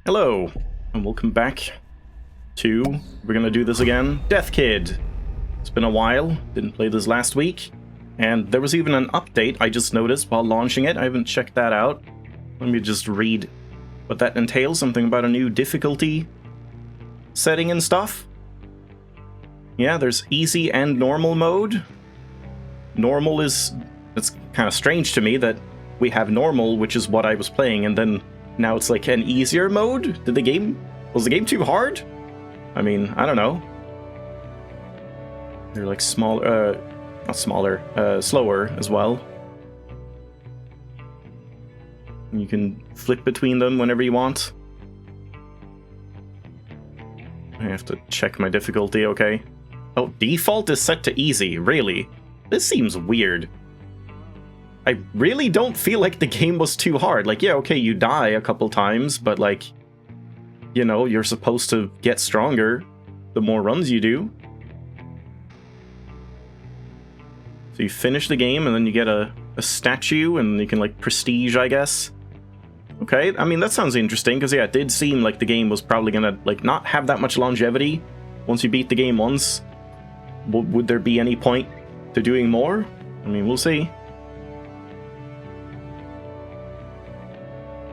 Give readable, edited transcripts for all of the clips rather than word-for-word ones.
Hello, and welcome back to, we're gonna do this again, Death Kid. It's been a while, didn't play this last week, and there was even an update I just noticed while launching it. I haven't checked that out. Let me just read what that entails, something about a new difficulty setting and stuff. Yeah, there's easy and normal mode. Normal is, it's kind of strange to me that we have normal, which is what I was playing, and then now it's like an easier mode? Was the game too hard? I mean, I don't know. They're like smaller, not smaller, slower as well. You can flip between them whenever you want. I have to check my difficulty, okay. Oh, default is set to easy, really? This seems weird. I really don't feel like the game was too hard. Like, yeah, okay, you die a couple times, but like, you know, you're supposed to get stronger the more runs you do. So you finish the game and then you get a statue and you can like prestige, I guess. Okay, I mean, that sounds interesting because, yeah, it did seem like the game was probably gonna like not have that much longevity once you beat the game once. Would there be any point to doing more? I mean, we'll see.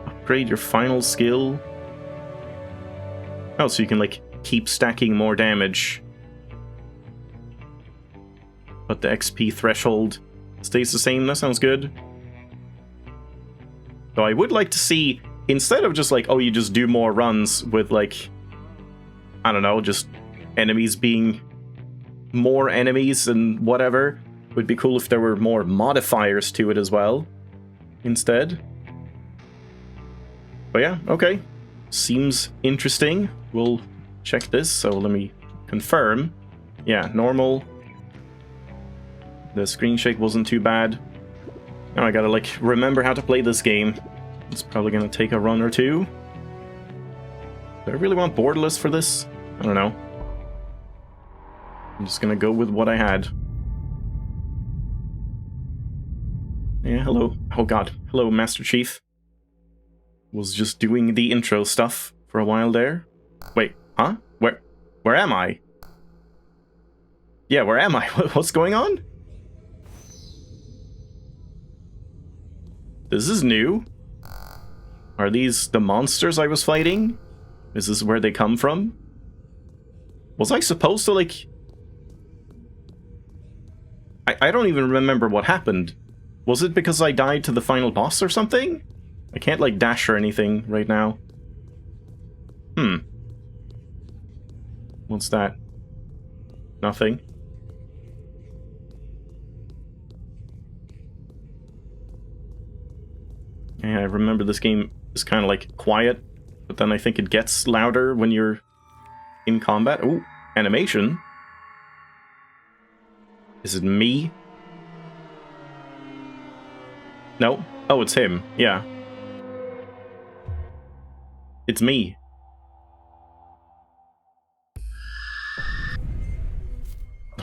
Upgrade your final skill. Oh, so you can like keep stacking more damage. But the XP threshold stays the same. That sounds good. Though I would like to see, instead of just like, oh, you just do more runs with like, I don't know, just enemies being more enemies and whatever. It would be cool if there were more modifiers to it as well, instead. But yeah, okay. Seems interesting. We'll check this, so let me confirm. Yeah, normal. The screen shake wasn't too bad. Now I gotta, like, remember how to play this game. It's probably gonna take a run or two. Do I really want borderless for this? I don't know. I'm just gonna go with what I had. Yeah, hello. Oh god. Hello, Master Chief. Was just doing the intro stuff for a while there. Wait, huh? Where am I? Yeah, where am I? What's going on? This is new. Are these the monsters I was fighting? Is this where they come from? Was I supposed to, like... I don't even remember what happened. Was it because I died to the final boss or something? I can't, like, dash or anything right now. What's that? Nothing. Yeah, I remember this game is kind of, like, quiet, but then I think it gets louder when you're in combat. Ooh, animation. Is it me? No. Oh, it's him. Yeah. It's me.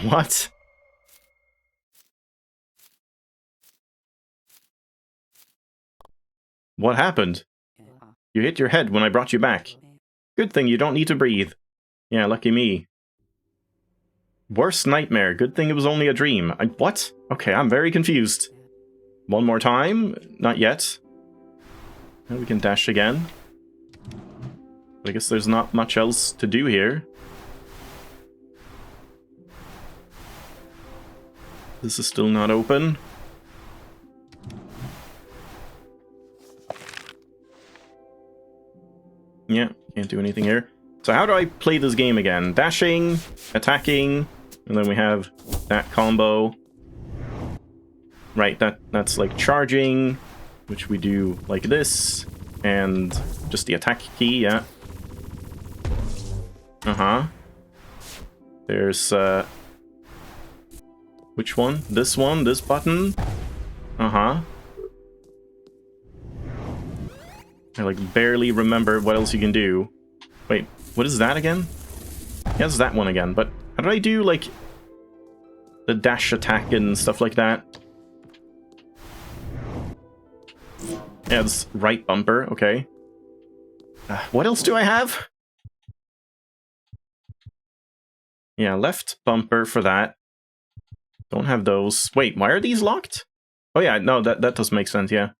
What? What happened? You hit your head when I brought you back. Good thing you don't need to breathe. Yeah, lucky me. Worst nightmare. Good thing it was only a dream. What? Okay, I'm very confused. One more time? Not yet. Now we can dash again. I guess there's not much else to do here. This is still not open. Yeah, can't do anything here. So how do I play this game again? Dashing, attacking, and then we have that combo. Right, that's like charging, which we do like this, and just the attack key, yeah. Uh-huh. There's, which one? This one? This button? Uh-huh. I, like, barely remember what else you can do. Wait, what is that again? Yeah, it's that one again, but how do I do, like, the dash attack and stuff like that? Yeah, it's right bumper, okay. What else do I have? Yeah, left bumper for that. Don't have those. Wait, why are these locked? Oh yeah, no, that does make sense, yeah.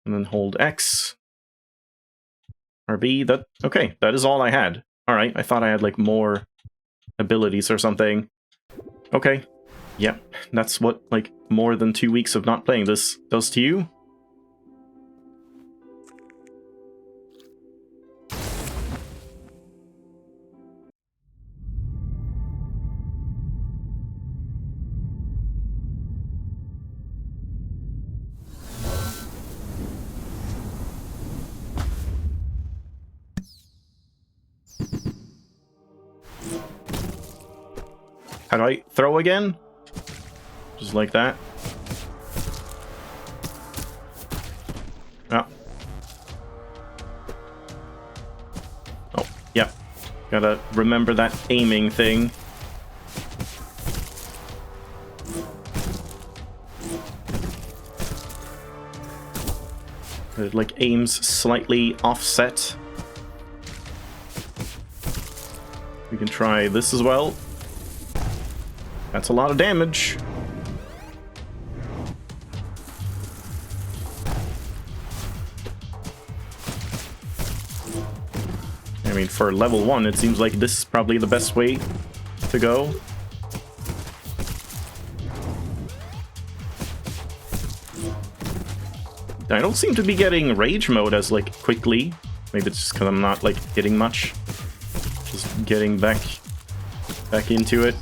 And then hold X. RB, okay, that is all I had. Alright, I thought I had, like, more abilities or something. Okay. Yep, that's what, like, more than 2 weeks of not playing this does to you. How do I throw again? Just like that. Oh. Oh, yeah. Gotta remember that aiming thing. It, like, aims slightly offset. We can try this as well. That's a lot of damage. I mean, for level 1, it seems like this is probably the best way to go. I don't seem to be getting rage mode as, like, quickly. Maybe it's just because I'm not, like, hitting much. Just getting back into it.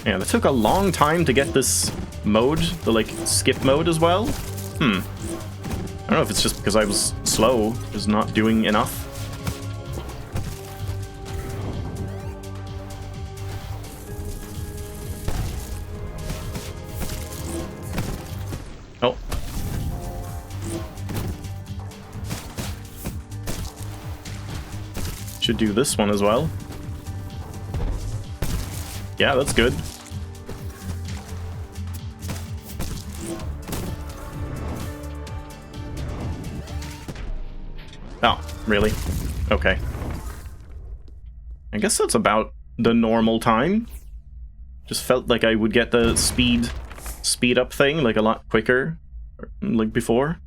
Yeah, that took a long time to get this mode, the, like, skip mode as well. I don't know if it's just because I was slow, just not doing enough. Oh. Should do this one as well. Yeah, that's good. Oh, really? Okay. I guess that's about the normal time. Just felt like I would get the speed up thing, like, a lot quicker, like before.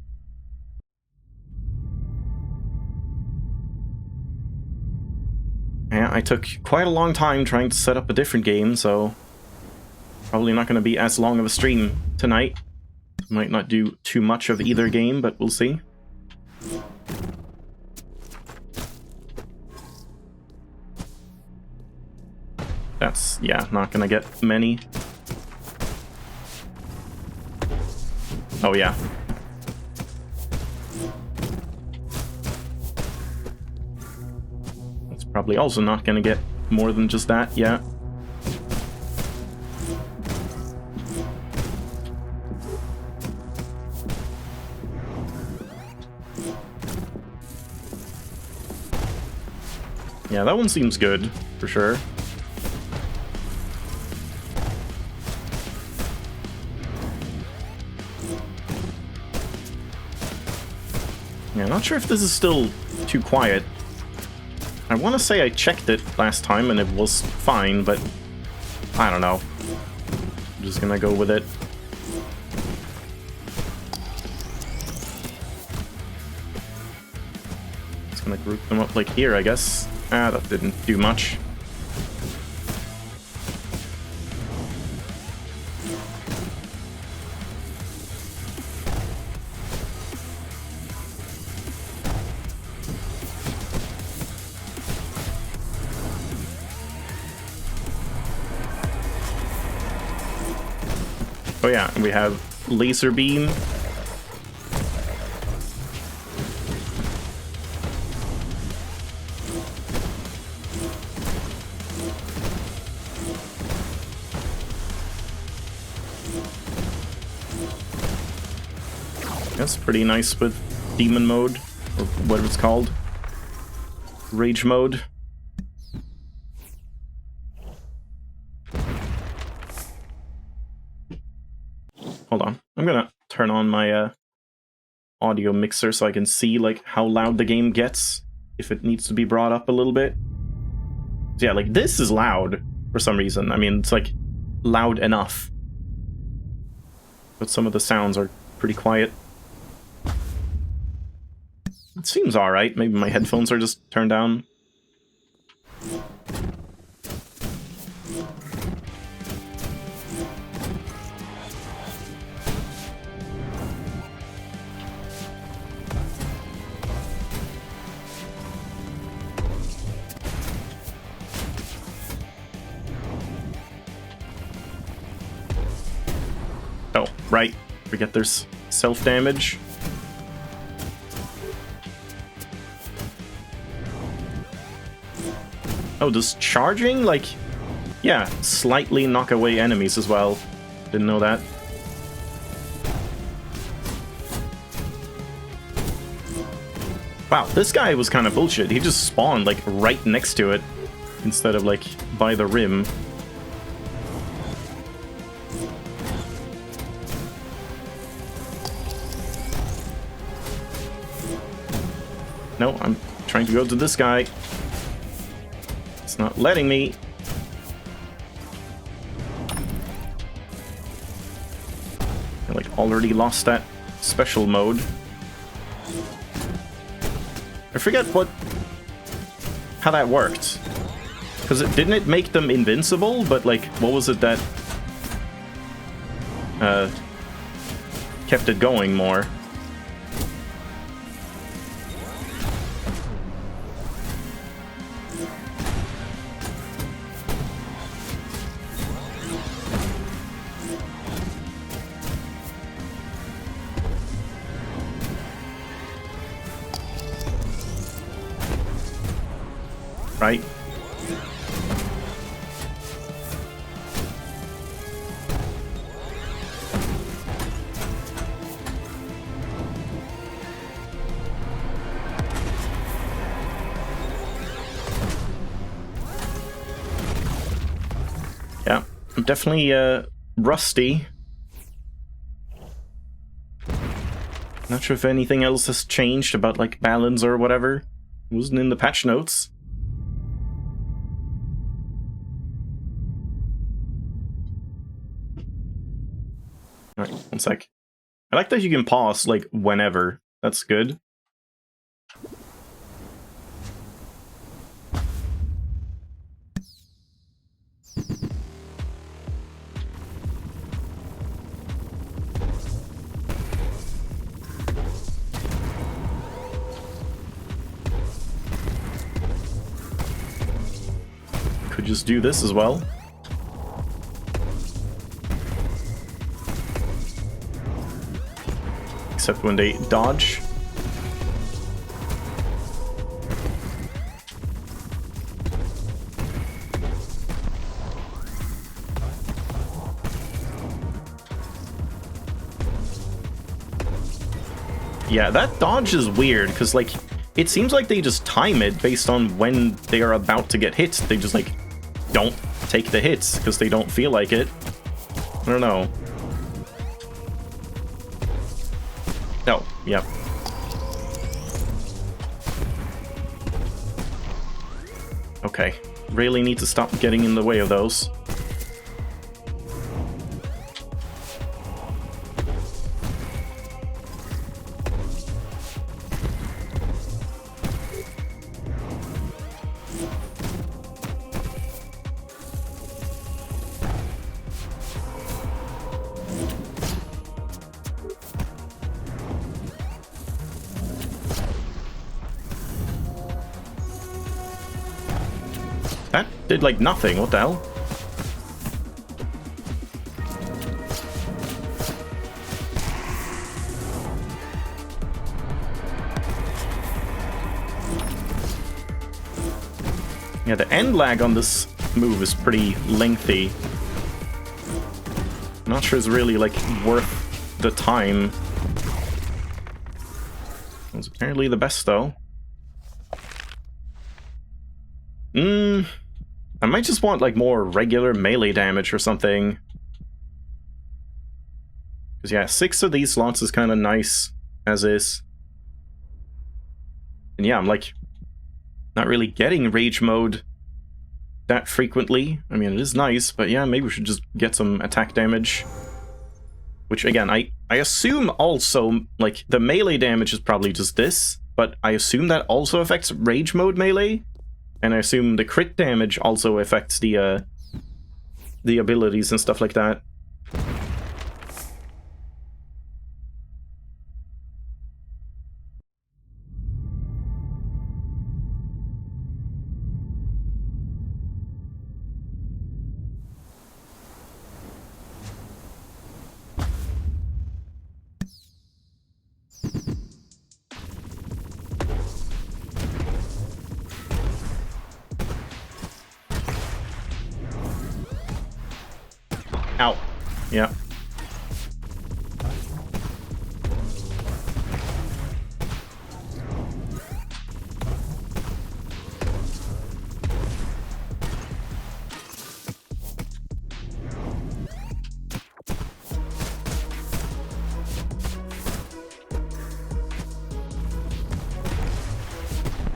Yeah, I took quite a long time trying to set up a different game, so probably not going to be as long of a stream tonight. Might not do too much of either game, but we'll see. That's, yeah, not gonna get many. Oh, yeah. That's probably also not gonna get more than just that, yeah. Yeah, that one seems good, for sure. Yeah, not sure if this is still too quiet. I want to say I checked it last time and it was fine, but I don't know. I'm just gonna go with it. Just gonna group them up like here, I guess. Ah, that didn't do much. Oh yeah, we have laser beam. That's pretty nice with demon mode, or what it's called. Rage mode. Hold on, I'm gonna turn on my audio mixer so I can see like how loud the game gets if it needs to be brought up a little bit. So yeah, like this is loud for some reason. I mean, it's like loud enough, but some of the sounds are pretty quiet. It seems alright. Maybe my headphones are just turned down. Oh, right. Forget there's self-damage. Oh, does charging, like, yeah, slightly knock away enemies as well. Didn't know that. Wow, this guy was kind of bullshit. He just spawned, like, right next to it, instead of, like, by the rim. No, I'm trying to go to this guy. It's not letting me. I like already lost that special mode. I forget how that worked. Because didn't it make them invincible? But like, what was it that kept it going more? Right? Yeah, I'm definitely rusty. Not sure if anything else has changed about like balance or whatever. It wasn't in the patch notes. Alright, one sec. I like that you can pause, like, whenever. That's good. Could just do this as well. Except when they dodge. Yeah, that dodge is weird, because, like, it seems like they just time it based on when they are about to get hit. They just, like, don't take the hits, because they don't feel like it. I don't know. Oh, yep. Okay. Really need to stop getting in the way of those. That did, like, nothing. What the hell? Yeah, the end lag on this move is pretty lengthy. I'm not sure it's really, like, worth the time. It's apparently the best, though. I might just want, like, more regular melee damage or something. Because, yeah, 6 of these slots is kind of nice. as is. And yeah, I'm like not really getting rage mode that frequently. I mean, it is nice, but yeah, maybe we should just get some attack damage. Which again, I assume also, like, the melee damage is probably just this, but I assume that also affects rage mode melee, and I assume the crit damage also affects the abilities and stuff like that. Ow. Yeah.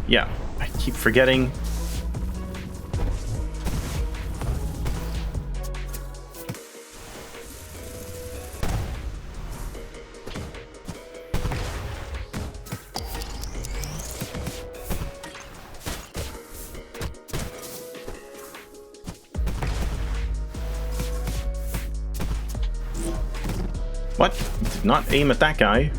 Yeah, I keep forgetting. What? Did not aim at that guy.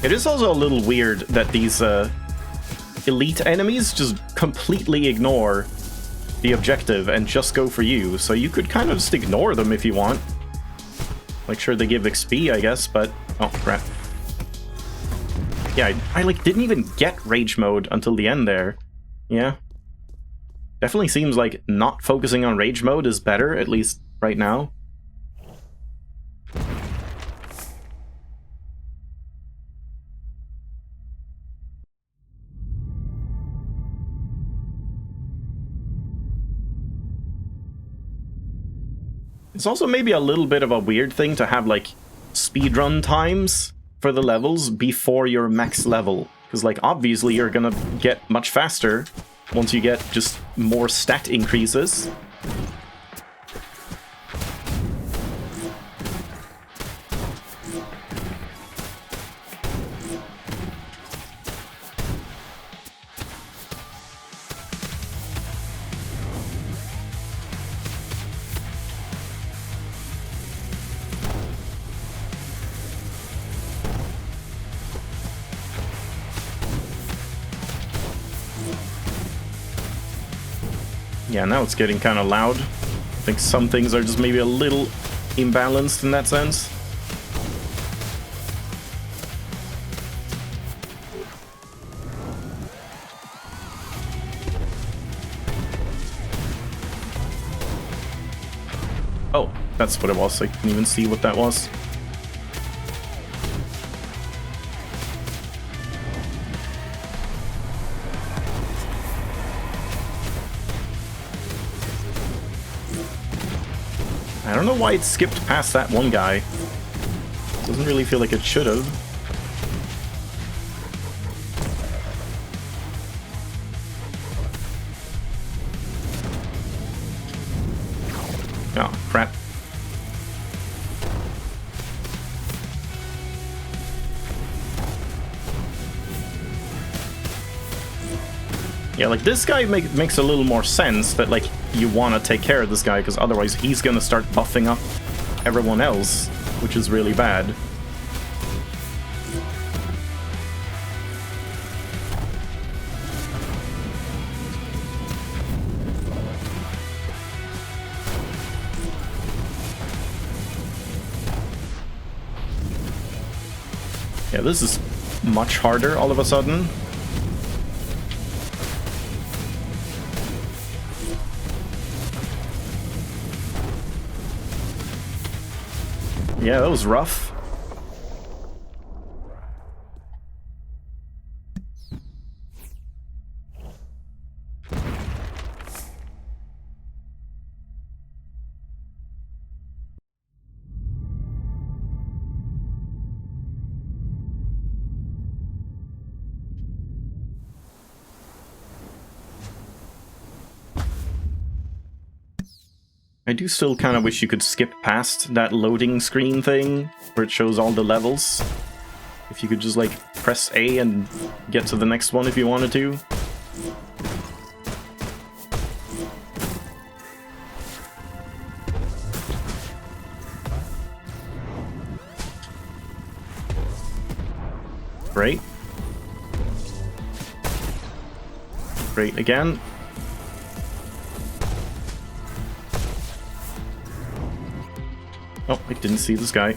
It is also a little weird that these elite enemies just completely ignore the objective and just go for you, so you could kind of just ignore them if you want. Like, sure, they give XP, I guess, but... oh, crap. Yeah, I like, didn't even get rage mode until the end there. Yeah. Definitely seems like not focusing on rage mode is better, at least right now. It's also maybe a little bit of a weird thing to have, like, speedrun times for the levels before your max level. Because, like, obviously you're gonna get much faster once you get just more stat increases. Yeah, now it's getting kind of loud. I think some things are just maybe a little imbalanced in that sense. Oh, that's what it was. I couldn't even see what that was. I don't know why it skipped past that one guy. Doesn't really feel like it should have. Oh, crap. Yeah, like, this guy makes a little more sense that, like, you want to take care of this guy, because otherwise he's going to start buffing up everyone else, which is really bad. Yeah, this is much harder all of a sudden. Yeah, that was rough. I do still kind of wish you could skip past that loading screen thing where it shows all the levels. If you could just, like, press A and get to the next one if you wanted to. Great. Great again. Oh, I didn't see this guy.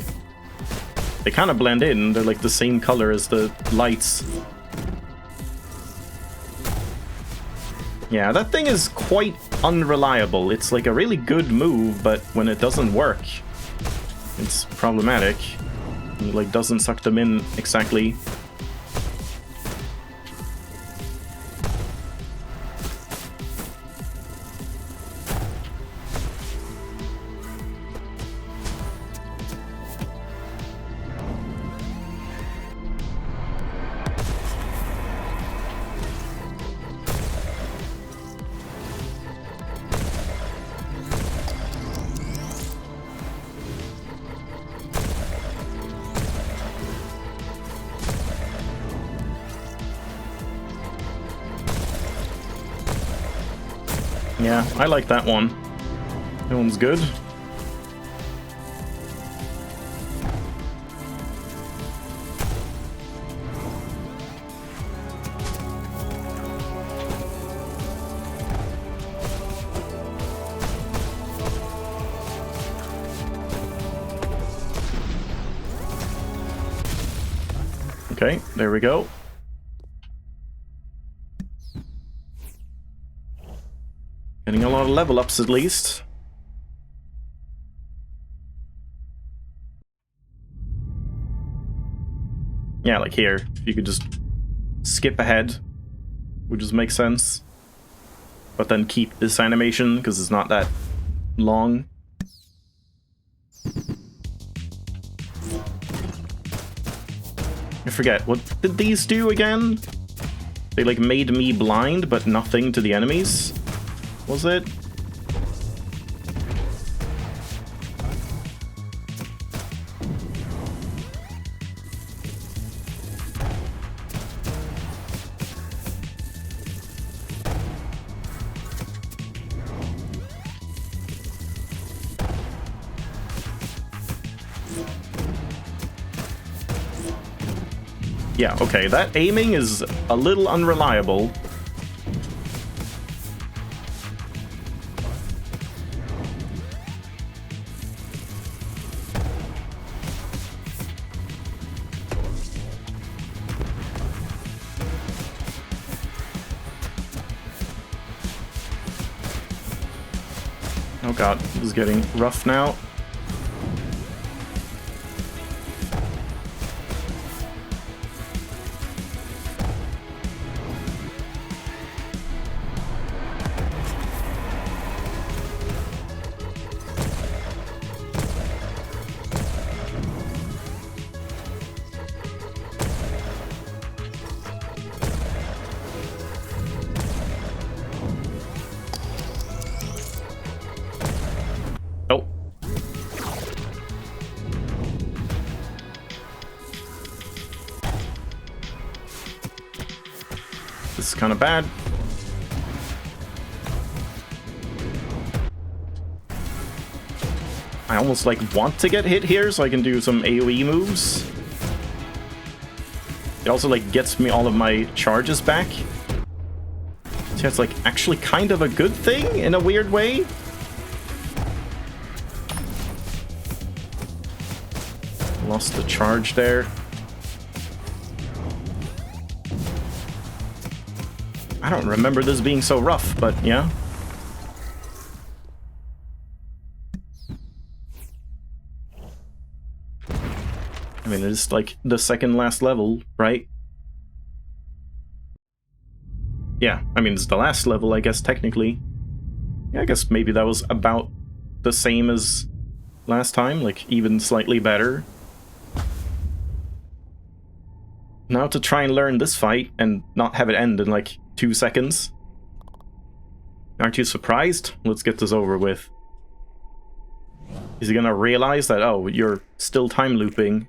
They kind of blend in. They're like the same color as the lights. Yeah, that thing is quite unreliable. It's like a really good move, but when it doesn't work, it's problematic. It like doesn't suck them in exactly. Yeah, I like that one. That one's good. Okay, there we go. Getting a lot of level ups at least. Yeah, like here. If you could just skip ahead, would just make sense. But then keep this animation, because it's not that long. I forget, what did these do again? They like made me blind, but nothing to the enemies? Was it? Yeah, okay, that aiming is a little unreliable. Oh god, this is getting rough now. Oh. This is kind of bad. I almost like want to get hit here so I can do some AoE moves. It also like gets me all of my charges back. So it's like actually kind of a good thing in a weird way. Lost the charge there. I don't remember this being so rough, but yeah. I mean, it's like the second last level, right? Yeah, I mean, it's the last level, I guess, technically. Yeah, I guess maybe that was about the same as last time, like, even slightly better. Now to try and learn this fight and not have it end in, like, 2 seconds. Aren't you surprised? Let's get this over with. Is he gonna realize that, oh, you're still time looping?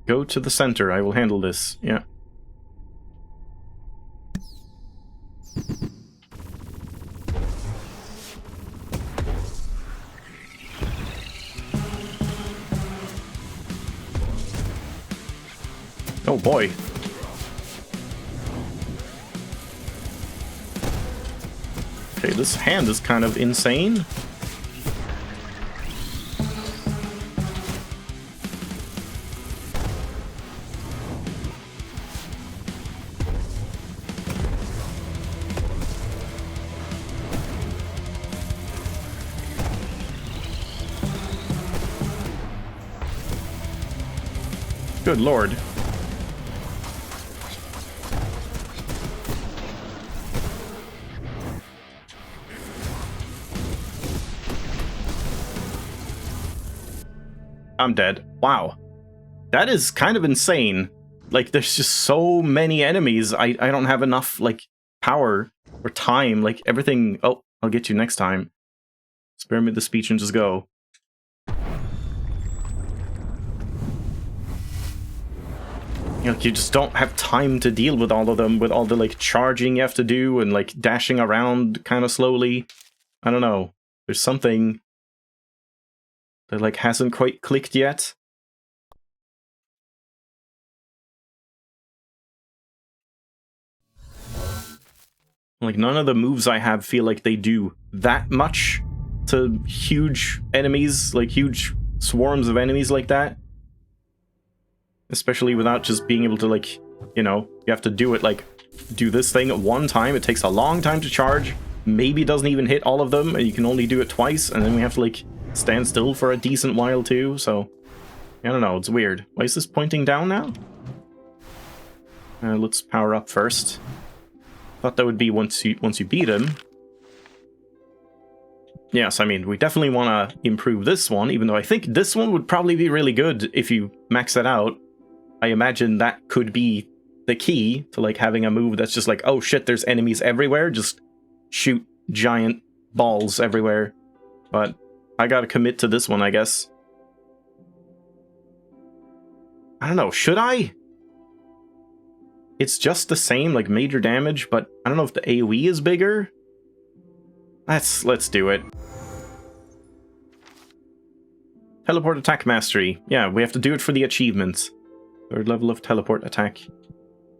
Go to the center, I will handle this. Yeah. Oh boy. Okay, this hand is kind of insane. Good lord. I'm dead. Wow. That is kind of insane. Like, there's just so many enemies. I don't have enough, like, power or time. Like, everything... Oh, I'll get you next time. Spare me the speech and just go. Like, you just don't have time to deal with all of them, with all the, like, charging you have to do and, like, dashing around kind of slowly. I don't know. There's something that, like, hasn't quite clicked yet. Like, none of the moves I have feel like they do that much to huge enemies, like, huge swarms of enemies like that. Especially without just being able to, like, you know, you have to do it, like, do this thing at one time. It takes a long time to charge. Maybe doesn't even hit all of them, and you can only do it twice, and then we have to, like, stand still for a decent while too, so... I don't know, it's weird. Why is this pointing down now? Let's power up first. Thought that would be once you beat him. Yes, I mean, we definitely want to improve this one, even though I think this one would probably be really good if you max it out. I imagine that could be the key to, like, having a move that's just like, oh shit, there's enemies everywhere, just shoot giant balls everywhere. But I gotta commit to this one, I guess. I don't know, should I? It's just the same, like, major damage, but I don't know if the AoE is bigger. Let's do it. Teleport attack mastery. Yeah, we have to do it for the achievements. 3rd level of teleport attack.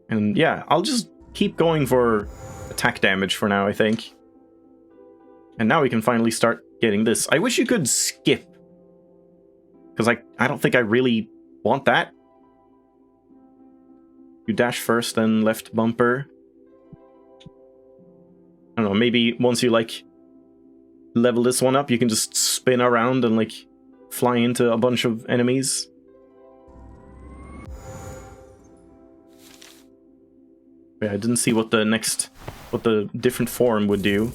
And yeah, I'll just keep going for attack damage for now, I think. And now we can finally start getting this. I wish you could skip. Because I don't think I really want that. You dash first, then left bumper. I don't know, maybe once you, like, level this one up, you can just spin around and, like, fly into a bunch of enemies. Yeah, I didn't see what the different form would do.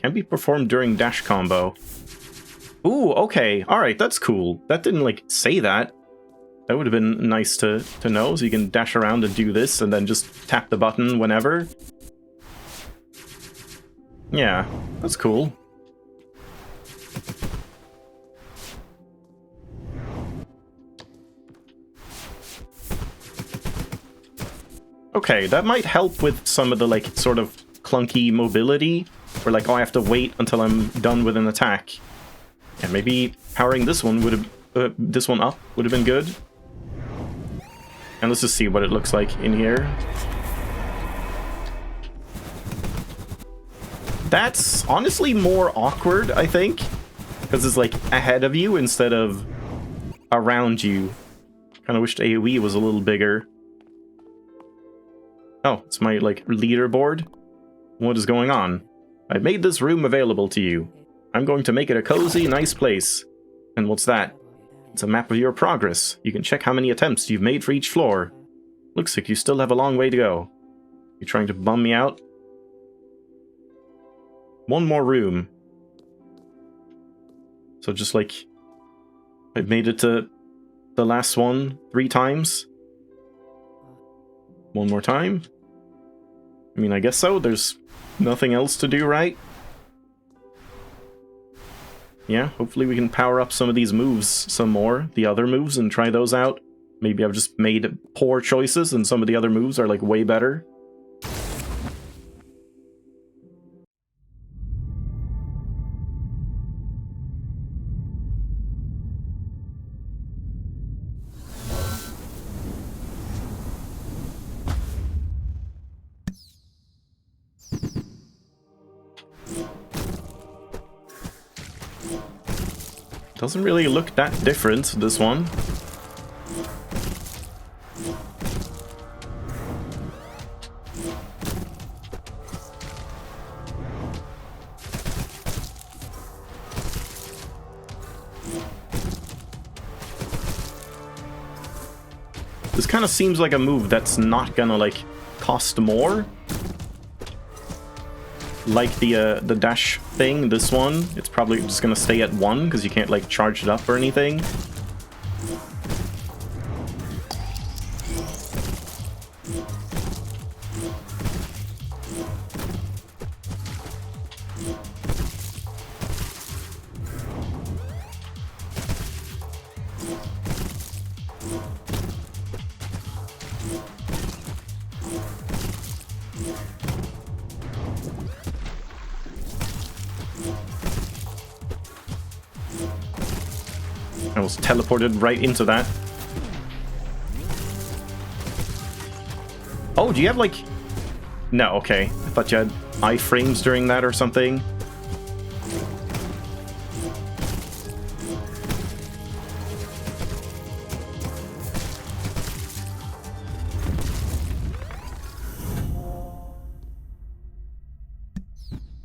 Can be performed during dash combo. Ooh, okay, alright, that's cool. That didn't, like, say that. That would have been nice to know, so you can dash around and do this, and then just tap the button whenever. Yeah, that's cool. Okay, that might help with some of the, like, sort of clunky mobility, where, like, oh, I have to wait until I'm done with an attack. Yeah, maybe powering this one would have, this one up would have been good. And let's just see what it looks like in here. That's honestly more awkward, I think, because it's, like, ahead of you instead of around you. Kind of wished AoE was a little bigger. Oh, it's my, like, leaderboard? What is going on? I've made this room available to you. I'm going to make it a cozy, nice place. And what's that? It's a map of your progress. You can check how many attempts you've made for each floor. Looks like you still have a long way to go. You trying to bum me out? One more room. So just like... I've made it to the last one 3 times. One more time. I mean, I guess so. There's nothing else to do, right? Yeah, hopefully we can power up some of these moves some more. The other moves, and try those out. Maybe I've just made poor choices and some of the other moves are, like, way better. Doesn't really look that different, this one. This kind of seems like a move that's not gonna, like, cost more. Like the dash thing, this one, it's probably just gonna stay at 1 because you can't, like, charge it up or anything. I was teleported right into that. Oh, do you have, like... No, okay. I thought you had iframes during that or something.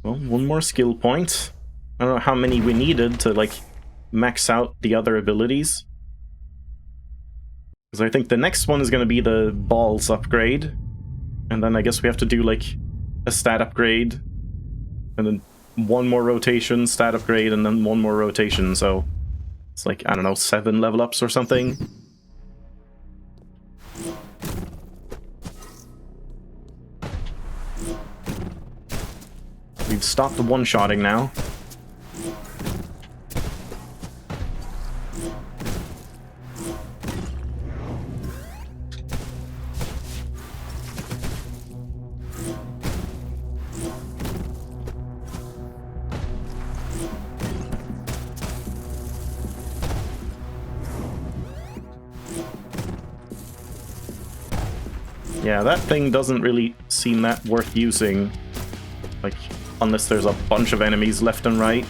Well, one more skill point. I don't know how many we needed to, like, max out the other abilities. Because I think the next one is going to be the balls upgrade. And then I guess we have to do, like, a stat upgrade. And then one more rotation, stat upgrade, and then one more rotation. So it's like, I don't know, 7 level ups or something. We've stopped the one-shotting now. Yeah, that thing doesn't really seem that worth using. Like, unless there's a bunch of enemies left and right.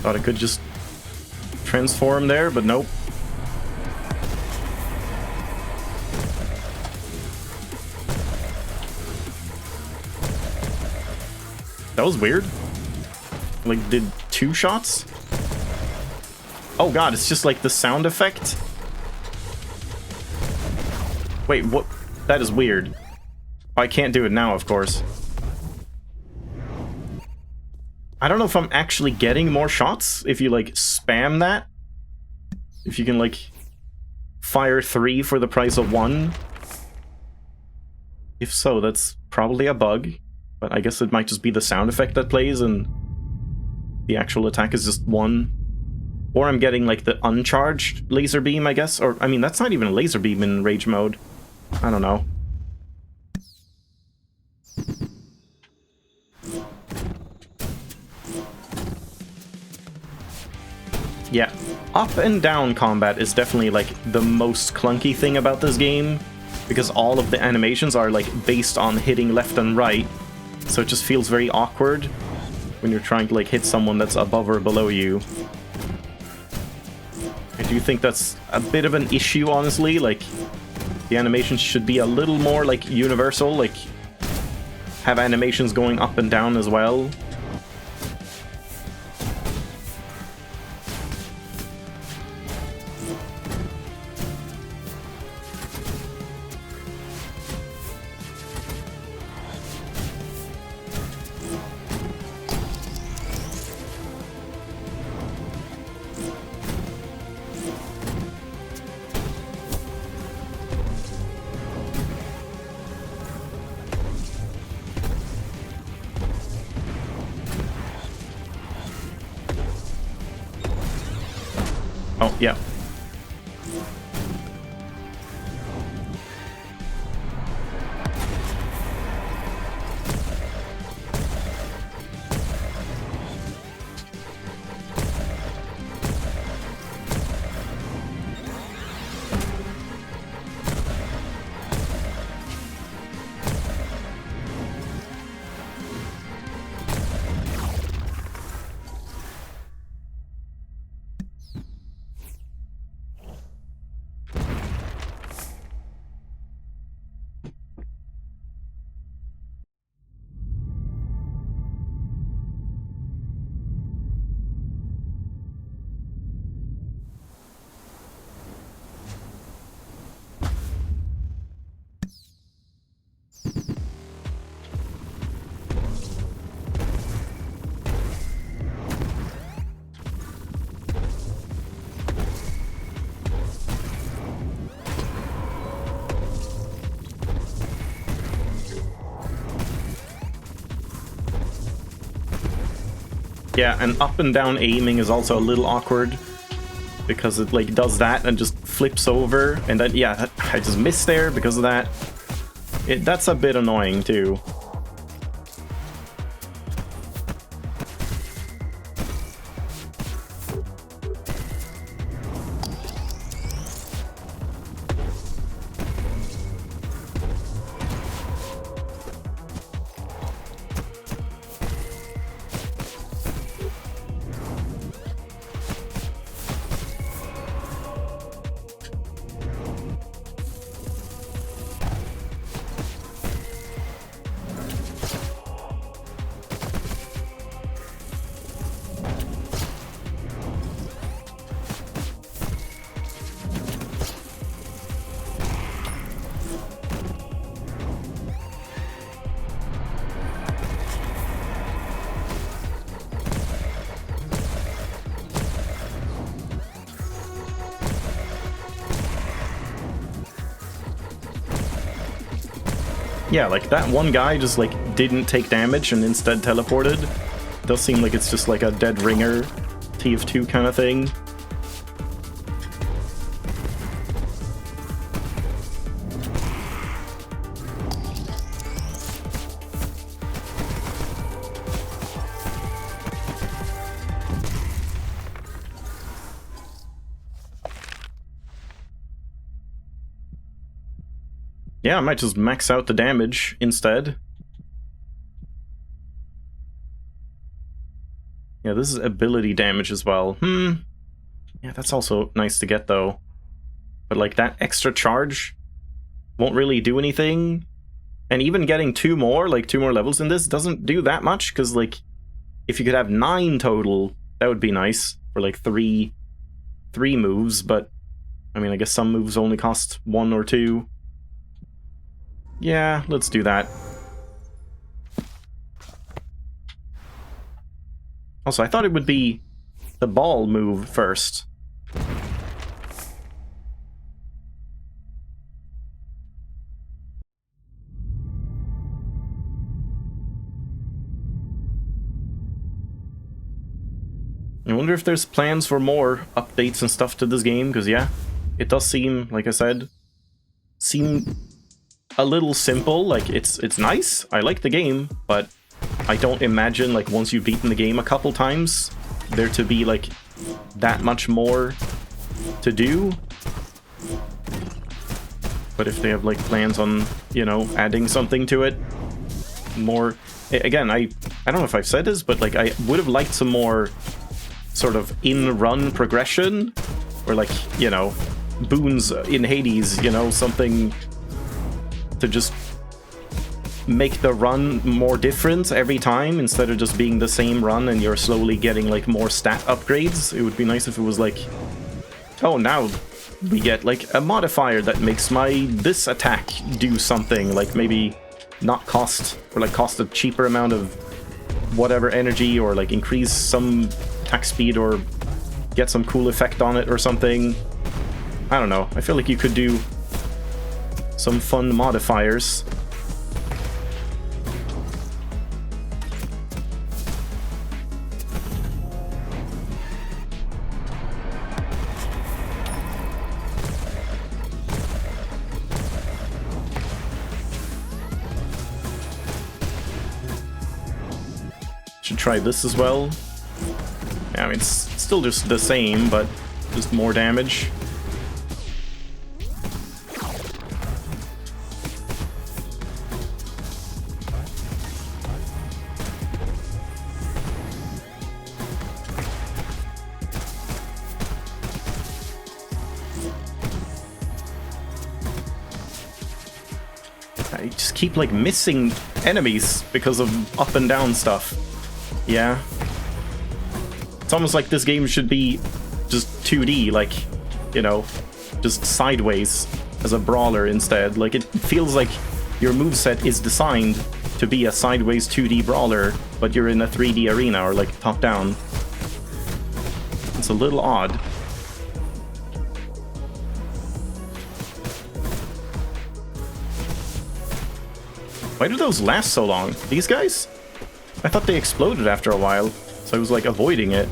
Thought I could just transform there, but nope. That was weird. Like, did 2 shots? Oh god, it's just like the sound effect? Wait, what? That is weird. I can't do it now, of course. I don't know if I'm actually getting more shots if you, like, spam that. If you can, like, fire 3 for the price of 1. If so, that's probably a bug. But I guess it might just be the sound effect that plays and the actual attack is just 1. Or I'm getting, like, the uncharged laser beam, I guess. Or, I mean, that's not even a laser beam in rage mode. I don't know. Yeah, up and down combat is definitely, like, the most clunky thing about this game, because all of the animations are, like, based on hitting left and right, so it just feels very awkward when you're trying to, like, hit someone that's above or below you. I do think that's a bit of an issue, honestly. Like, the animations should be a little more, like, universal, like, have animations going up and down as well. Oh, yeah. Yeah, and up and down aiming is also a little awkward, because it, like, does that and just flips over, and then, yeah, I just missed there because of that. That's a bit annoying, too. Yeah, like, that one guy just, like, didn't take damage and instead teleported. Does seem like it's just, like, a dead ringer TF2 kind of thing. Yeah, I might just max out the damage instead. Yeah, this is ability damage as well. Yeah, that's also nice to get, though. But, like, that extra charge won't really do anything. And even getting two more levels in this doesn't do that much, because, like, if you could have 9 total, that would be nice for, like, three moves, but, I mean, I guess some moves only cost 1 or 2. Yeah, let's do that. Also, I thought it would be the ball move first. I wonder if there's plans for more updates and stuff to this game, because yeah, it does seem, like I said, seem a little simple. Like, it's nice, I like the game, but I don't imagine, like, once you've beaten the game a couple times, there to be, like, that much more to do. But if they have, like, plans on, you know, adding something to it, more... Again, I don't know if I've said this, but, like, I would have liked some more sort of in-run progression, or, like, you know, boons in Hades, you know, something to just make the run more different every time, instead of just being the same run and you're slowly getting, like, more stat upgrades. It would be nice if it was like, oh, now we get, like, a modifier that makes this attack do something, like maybe not cost, or like cost a cheaper amount of whatever energy, or like increase some attack speed, or get some cool effect on it or something. I don't know. I feel like you could do some fun modifiers. Should try this as well. Yeah, I mean, it's still just the same, but just more damage. I just keep, like, missing enemies because of up and down stuff. Yeah. It's almost like this game should be just 2D, like, you know, just sideways as a brawler instead. Like, it feels like your moveset is designed to be a sideways 2D brawler, but you're in a 3D arena, or like top down. It's a little odd. Why do those last so long? These guys? I thought they exploded after a while, so I was, like, avoiding it.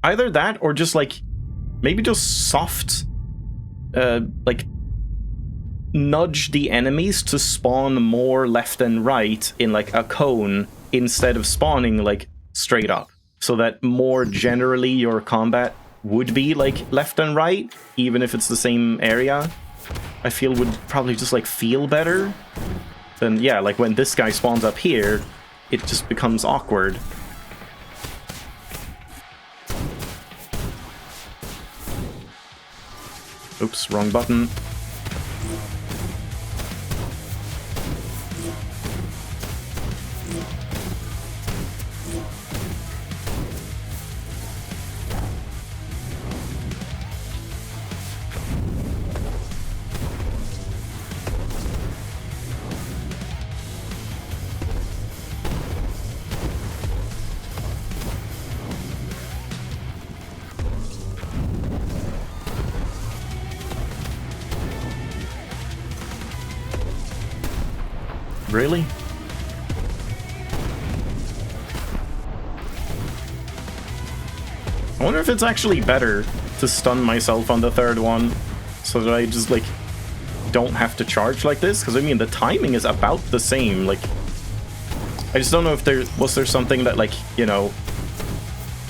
Either that, or just, like, maybe just soft, like, nudge the enemies to spawn more left and right in, like, a cone, instead of spawning, like, straight up. So that more generally your combat would be, like, left and right, even if it's the same area. I feel would probably just, like, feel better than, yeah, like, when this guy spawns up here, it just becomes awkward. Oops, wrong button. Really? I wonder if it's actually better to stun myself on the third one, so that I just, like, don't have to charge like this, because I mean the timing is about the same. Like, I just don't know if there was something that, like, you know,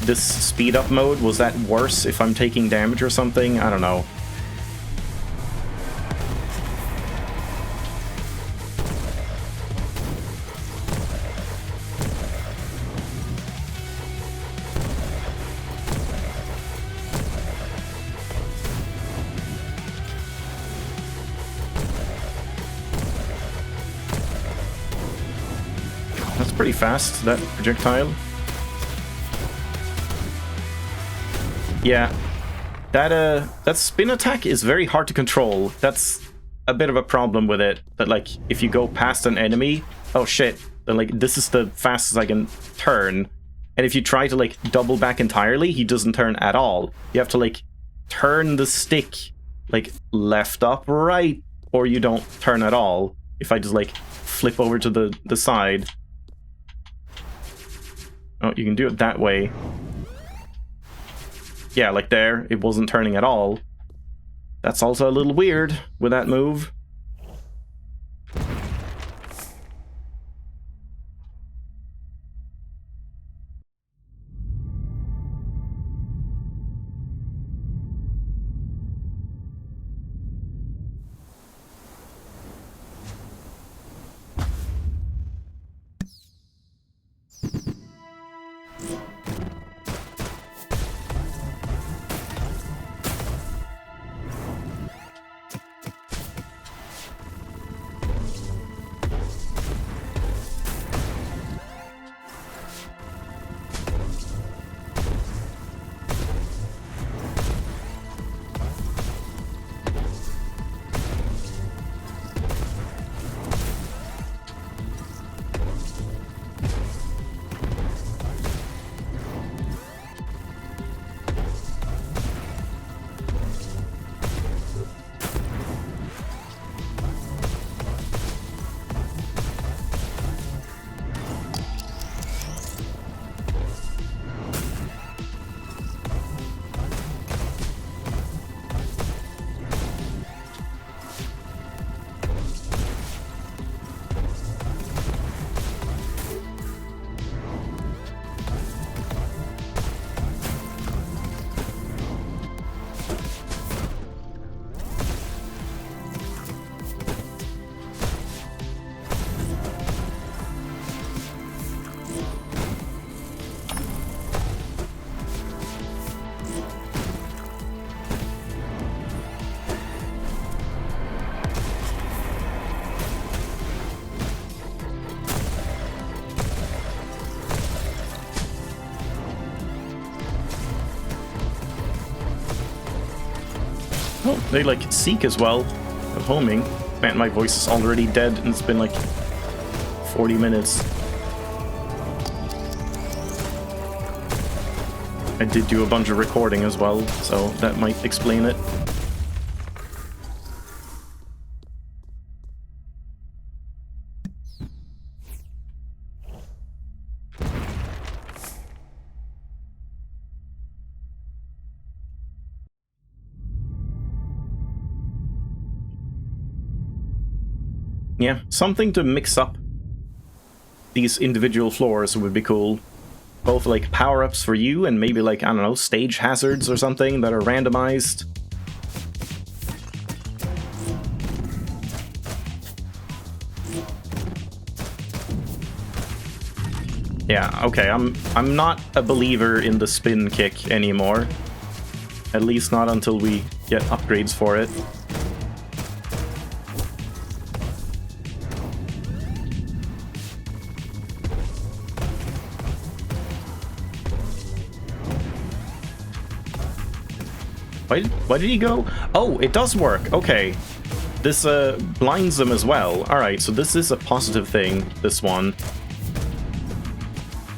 this speed up mode, was that worse if I'm taking damage or something? I don't know. That's pretty fast, that projectile. Yeah, that spin attack is very hard to control. That's a bit of a problem with it. That, like, if you go past an enemy, oh shit, then, like, this is the fastest I can turn. And if you try to, like, double back entirely, he doesn't turn at all. You have to, like, turn the stick, like, left, up, right, or you don't turn at all. If I just, like, flip over to the side. Oh, you can do it that way. Yeah, like there, it wasn't turning at all. That's also a little weird with that move. Oh, they like seek as well of homing. Man, my voice is already dead and it's been like 40 minutes. I did do a bunch of recording as well, so that might explain it. Yeah, something to mix up these individual floors would be cool. Both like power-ups for you and maybe like, I don't know, stage hazards or something that are randomized. Yeah, okay, I'm not a believer in the spin kick anymore. At least not until we get upgrades for it. Why did he go? Oh, it does work. Okay. This blinds them as well. Alright, so this is a positive thing, this one.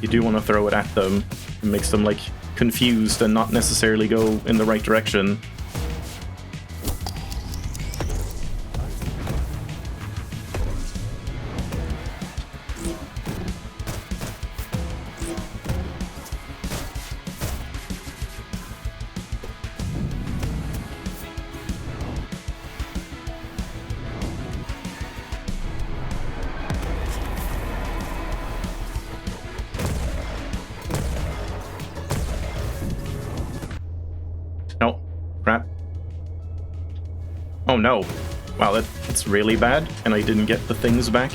You do want to throw it at them. It makes them, like, confused and not necessarily go in the right direction. No. Crap. Oh no. Wow, that's really bad, and I didn't get the things back.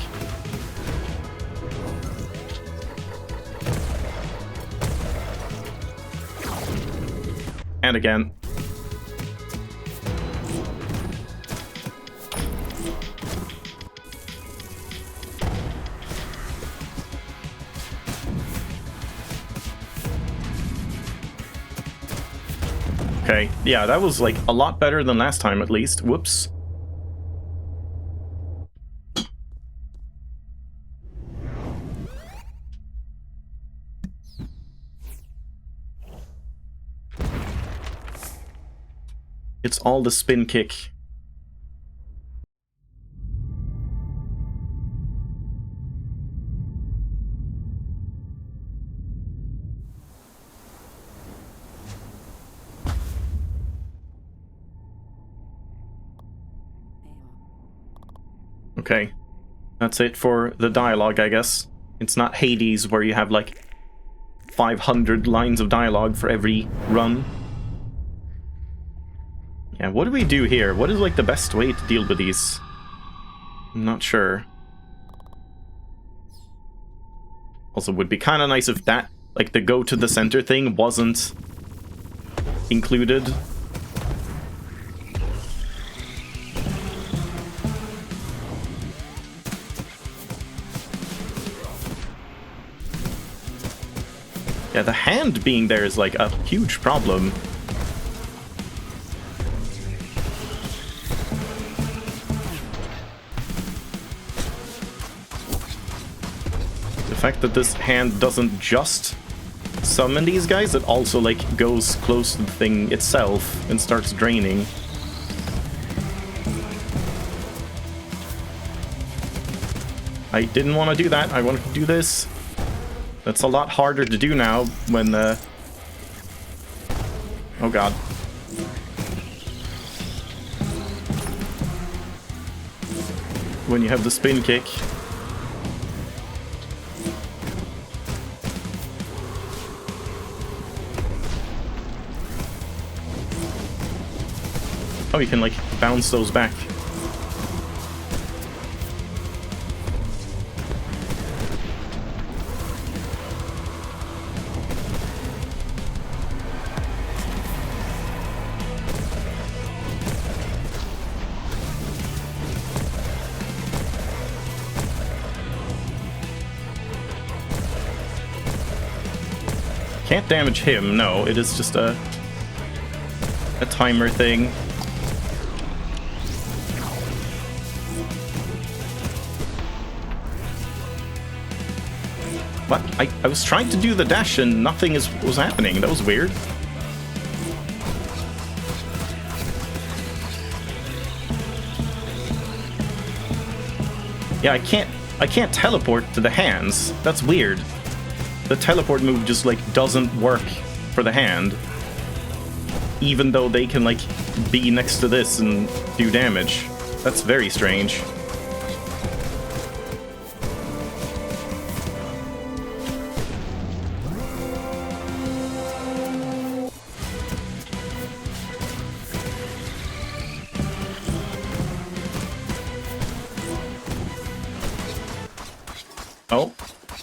And again. Okay, yeah, that was like a lot better than last time at least. Whoops. It's all the spin kick Okay. That's it for the dialogue, I guess. It's not Hades where you have like 500 lines of dialogue for every run. Yeah, what do we do here? What is like the best way to deal with these? I'm not sure. Also, would be kind of nice if that, like the go to the center thing wasn't included. Yeah, the hand being there is like a huge problem. The fact that this hand doesn't just summon these guys, it also like goes close to the thing itself and starts draining. I didn't want to do that. I wanted to do this. That's a lot harder to do now when oh god. When you have the spin kick. Oh, you can like bounce those back. Can't damage him, no, it is just a timer thing. What? I was trying to do the dash and nothing was happening. That was weird. Yeah, I can't teleport to the hands. That's weird. The teleport move just like doesn't work for the hand, even though they can like be next to this and do damage. That's very strange. Oh.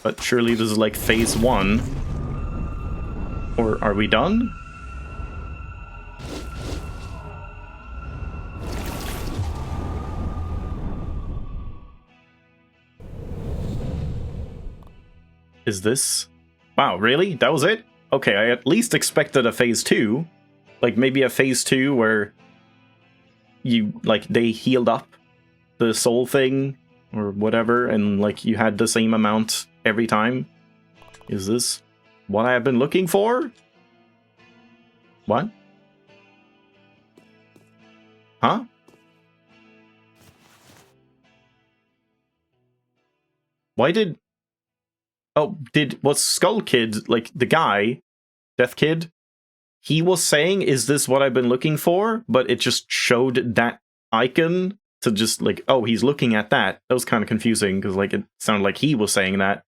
But surely this is like phase 1. Or are we done? Is this... Wow, really? That was it? Okay, I at least expected a phase 2. Like maybe a phase 2 where you, like, they healed up the soul thing or whatever, and like you had the same amount every time. Is this what I have been looking for? What? Huh? Why did... Oh, was Skull Kid, like the guy, Death Kid, he was saying, is this what I've been looking for? But it just showed that icon to just like, oh, he's looking at that. That was kind of confusing because like it sounded like he was saying that.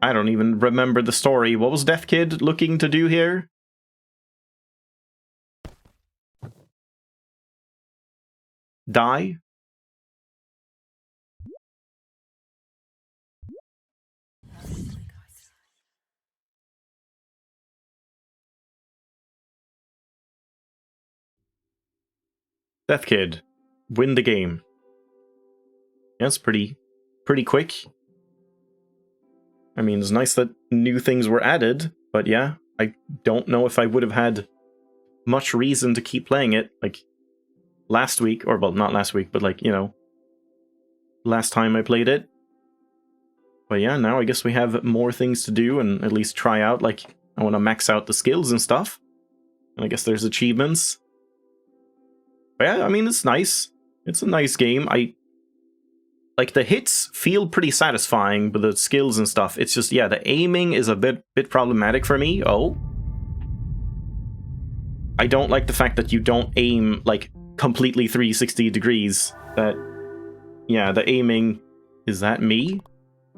I don't even remember the story. What was Death Kid looking to do here? Die? Death Kid. Win the game. Yeah, it's pretty quick. I mean, it's nice that new things were added, but yeah, I don't know if I would have had much reason to keep playing it, like, last week, or, well, not last week, but, like, you know, last time I played it. But yeah, now I guess we have more things to do, and at least try out, like, I want to max out the skills and stuff. And I guess there's achievements. But yeah, I mean, it's nice. It's a nice game. Like, the hits feel pretty satisfying with the skills and stuff. It's just, yeah, the aiming is a bit problematic for me. Oh. I don't like the fact that you don't aim, like, completely 360 degrees. That, yeah, the aiming... Is that me?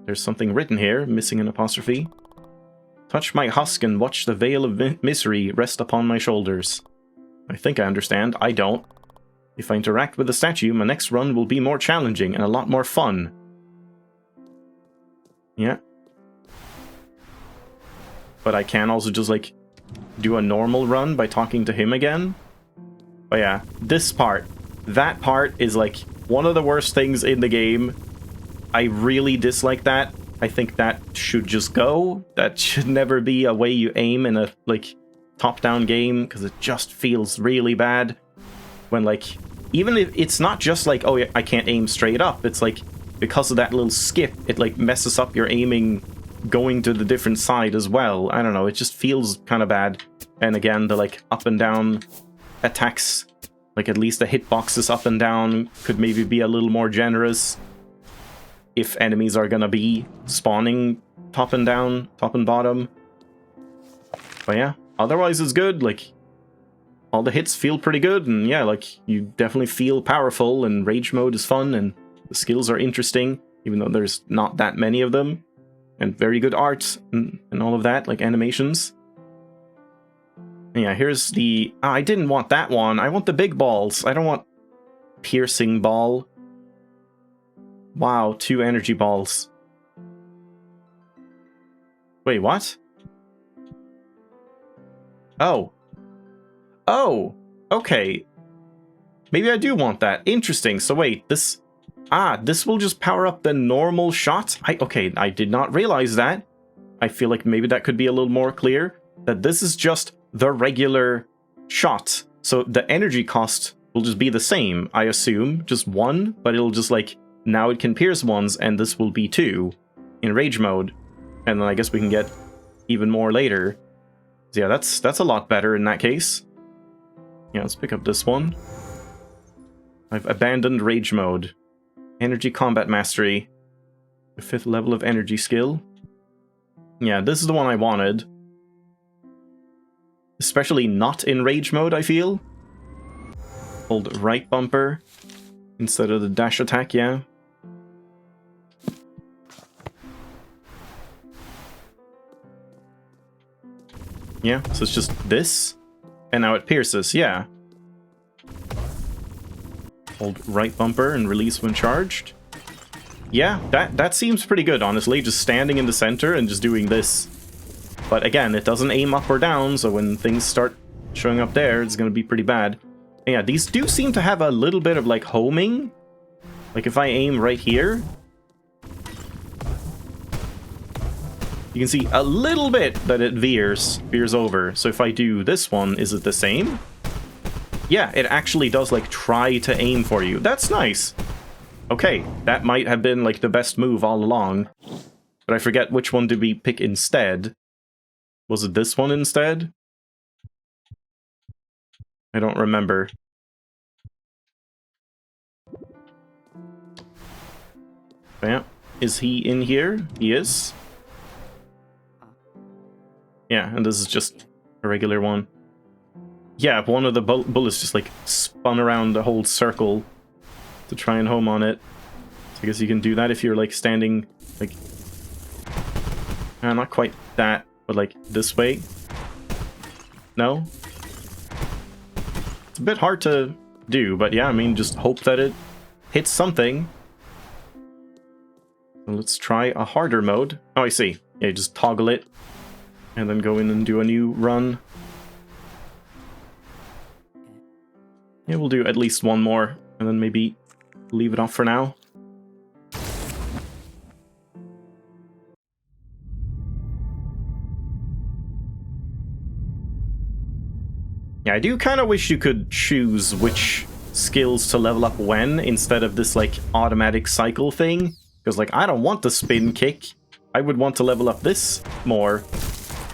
There's something written here, missing an apostrophe. Touch my husk and watch the veil of misery rest upon my shoulders. I think I understand. I don't. If I interact with the statue, my next run will be more challenging and a lot more fun. Yeah. But I can also just, like, do a normal run by talking to him again. But yeah, this part. That part is, like, one of the worst things in the game. I really dislike that. I think that should just go. That should never be a way you aim in a, like, top-down game, because it just feels really bad. When, like, even if it's not just like, oh, I can't aim straight up, it's like, because of that little skip, it, like, messes up your aiming going to the different side as well. I don't know, it just feels kind of bad. And again, the, like, up and down attacks, like, at least the hitboxes up and down could maybe be a little more generous if enemies are gonna be spawning top and down, top and bottom. But yeah, otherwise it's good. Like, all the hits feel pretty good, and yeah, like, you definitely feel powerful, and rage mode is fun, and the skills are interesting, even though there's not that many of them. And very good art, and all of that, like animations. And yeah, here's the... I didn't want that one, I want the big balls. I don't want piercing ball. Wow, 2 energy balls. Wait, what? Oh. Oh, okay. Maybe I do want that. Interesting. So wait, this... this will just power up the normal shot? Okay, I did not realize that. I feel like maybe that could be a little more clear. That this is just the regular shot. So the energy cost will just be the same, I assume. Just 1, but it'll just, like... Now it can pierce ones, and this will be 2 in rage mode. And then I guess we can get even more later. So yeah, that's a lot better in that case. Yeah, let's pick up this one. I've abandoned rage mode. Energy combat mastery. The 5th level of energy skill. Yeah, this is the one I wanted. Especially not in rage mode, I feel. Hold right bumper instead of the dash attack, yeah. Yeah, so it's just this, and now it pierces, yeah. Hold right bumper and release when charged. Yeah, that seems pretty good, honestly, just standing in the center and just doing this. But again, it doesn't aim up or down, so when things start showing up there, it's gonna be pretty bad. And yeah, these do seem to have a little bit of, like, homing. Like, if I aim right here, you can see a little bit that it veers over. So if I do this one, is it the same? Yeah, it actually does, like, try to aim for you. That's nice. Okay, that might have been, like, the best move all along. But I forget which one did we pick instead. Was it this one instead? I don't remember. Yeah, is he in here? He is. Yeah, and this is just a regular one. Yeah, one of the bullets just, like, spun around the whole circle to try and home on it. So I guess you can do that if you're, like, standing, like... not quite that, but, like, this way. No? It's a bit hard to do, but yeah, I mean, just hope that it hits something. So let's try a harder mode. Oh, I see. Yeah, just toggle it. And then go in and do a new run. Yeah, we'll do at least one more, and then maybe leave it off for now. Yeah, I do kind of wish you could choose which skills to level up when, instead of this, like, automatic cycle thing. Because, like, I don't want the spin kick. I would want to level up this more.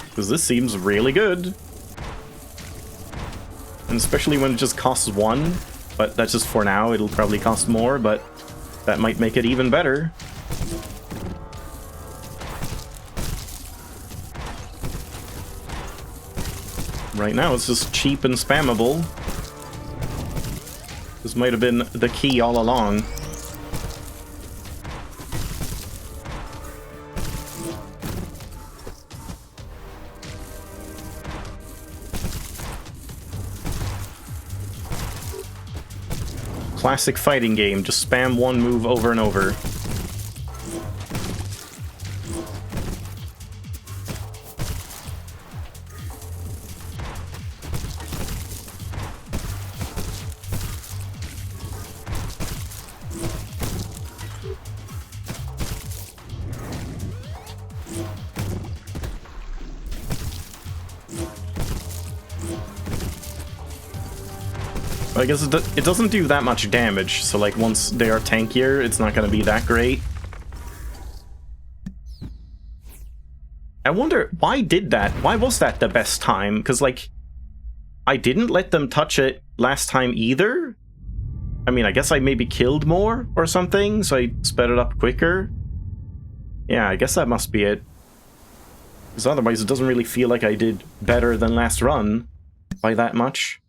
Because this seems really good. And especially when it just costs 1. But that's just for now. It'll probably cost more, but that might make it even better. Right now it's just cheap and spammable. This might have been the key all along. Classic fighting game, just spam one move over and over. I guess it doesn't do that much damage, so like once they are tankier, it's not going to be that great. I wonder, why did that? Why was that the best time? Because like, I didn't let them touch it last time either. I mean, I guess I maybe killed more or something, so I sped it up quicker. Yeah, I guess that must be it. Because otherwise it doesn't really feel like I did better than last run by that much.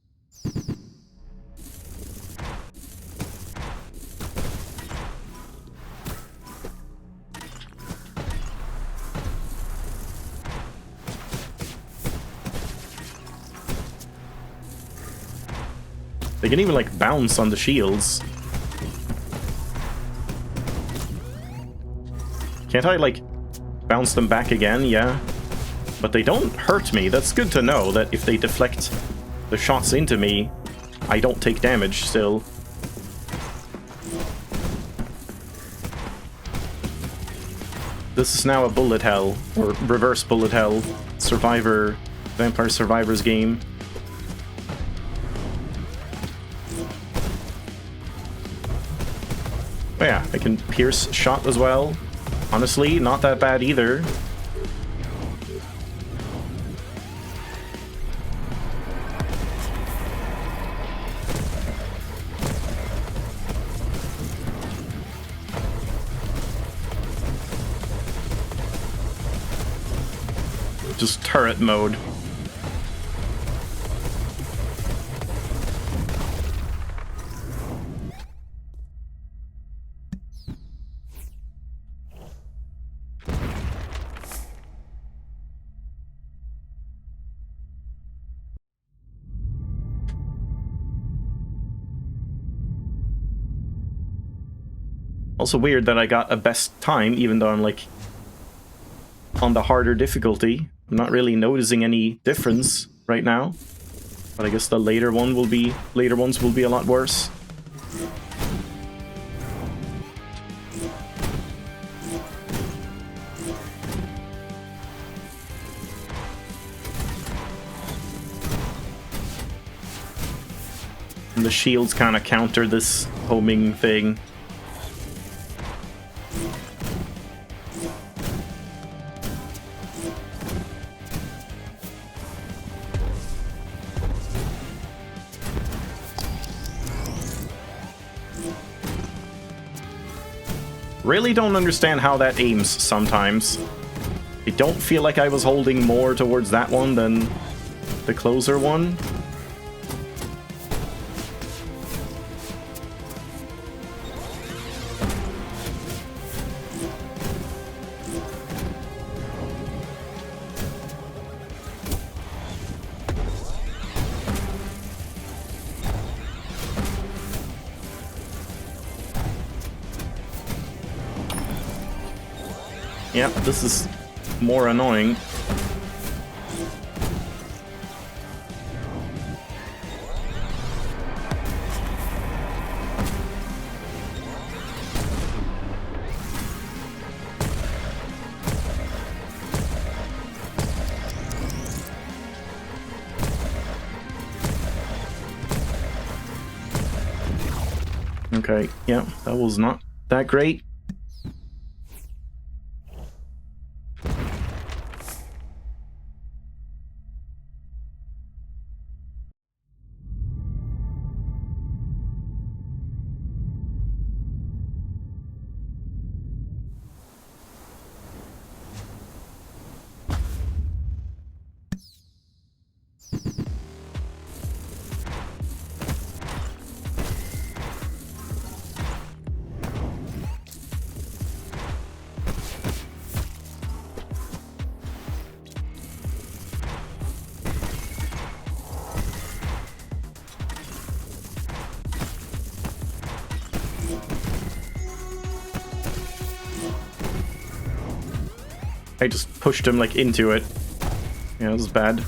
They can even, like, bounce on the shields. Can't I, like, bounce them back again? Yeah. But they don't hurt me. That's good to know, that if they deflect the shots into me, I don't take damage still. This is now a bullet hell, or reverse bullet hell, Survivor, Vampire Survivors game. Oh yeah, I can pierce shot as well. Honestly, not that bad either. Just turret mode. Also weird that I got a best time, even though I'm, like, on the harder difficulty. I'm not really noticing any difference right now. But I guess the later ones will be a lot worse. And the shields kind of counter this homing thing. Really don't understand how that aims sometimes. I don't feel like I was holding more towards that one than the closer one. Yep, this is more annoying. Okay, yeah, that was not that great. I just pushed him, like, into it. Yeah, this is bad.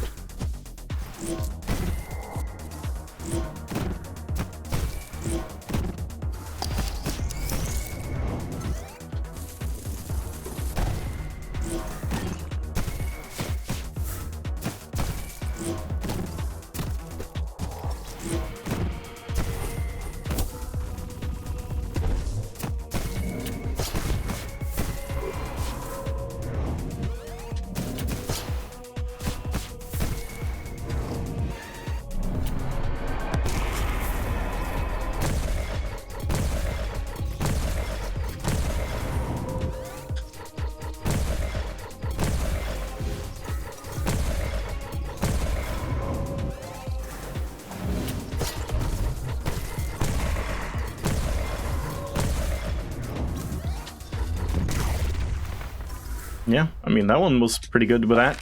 Yeah, I mean, that one was pretty good with that.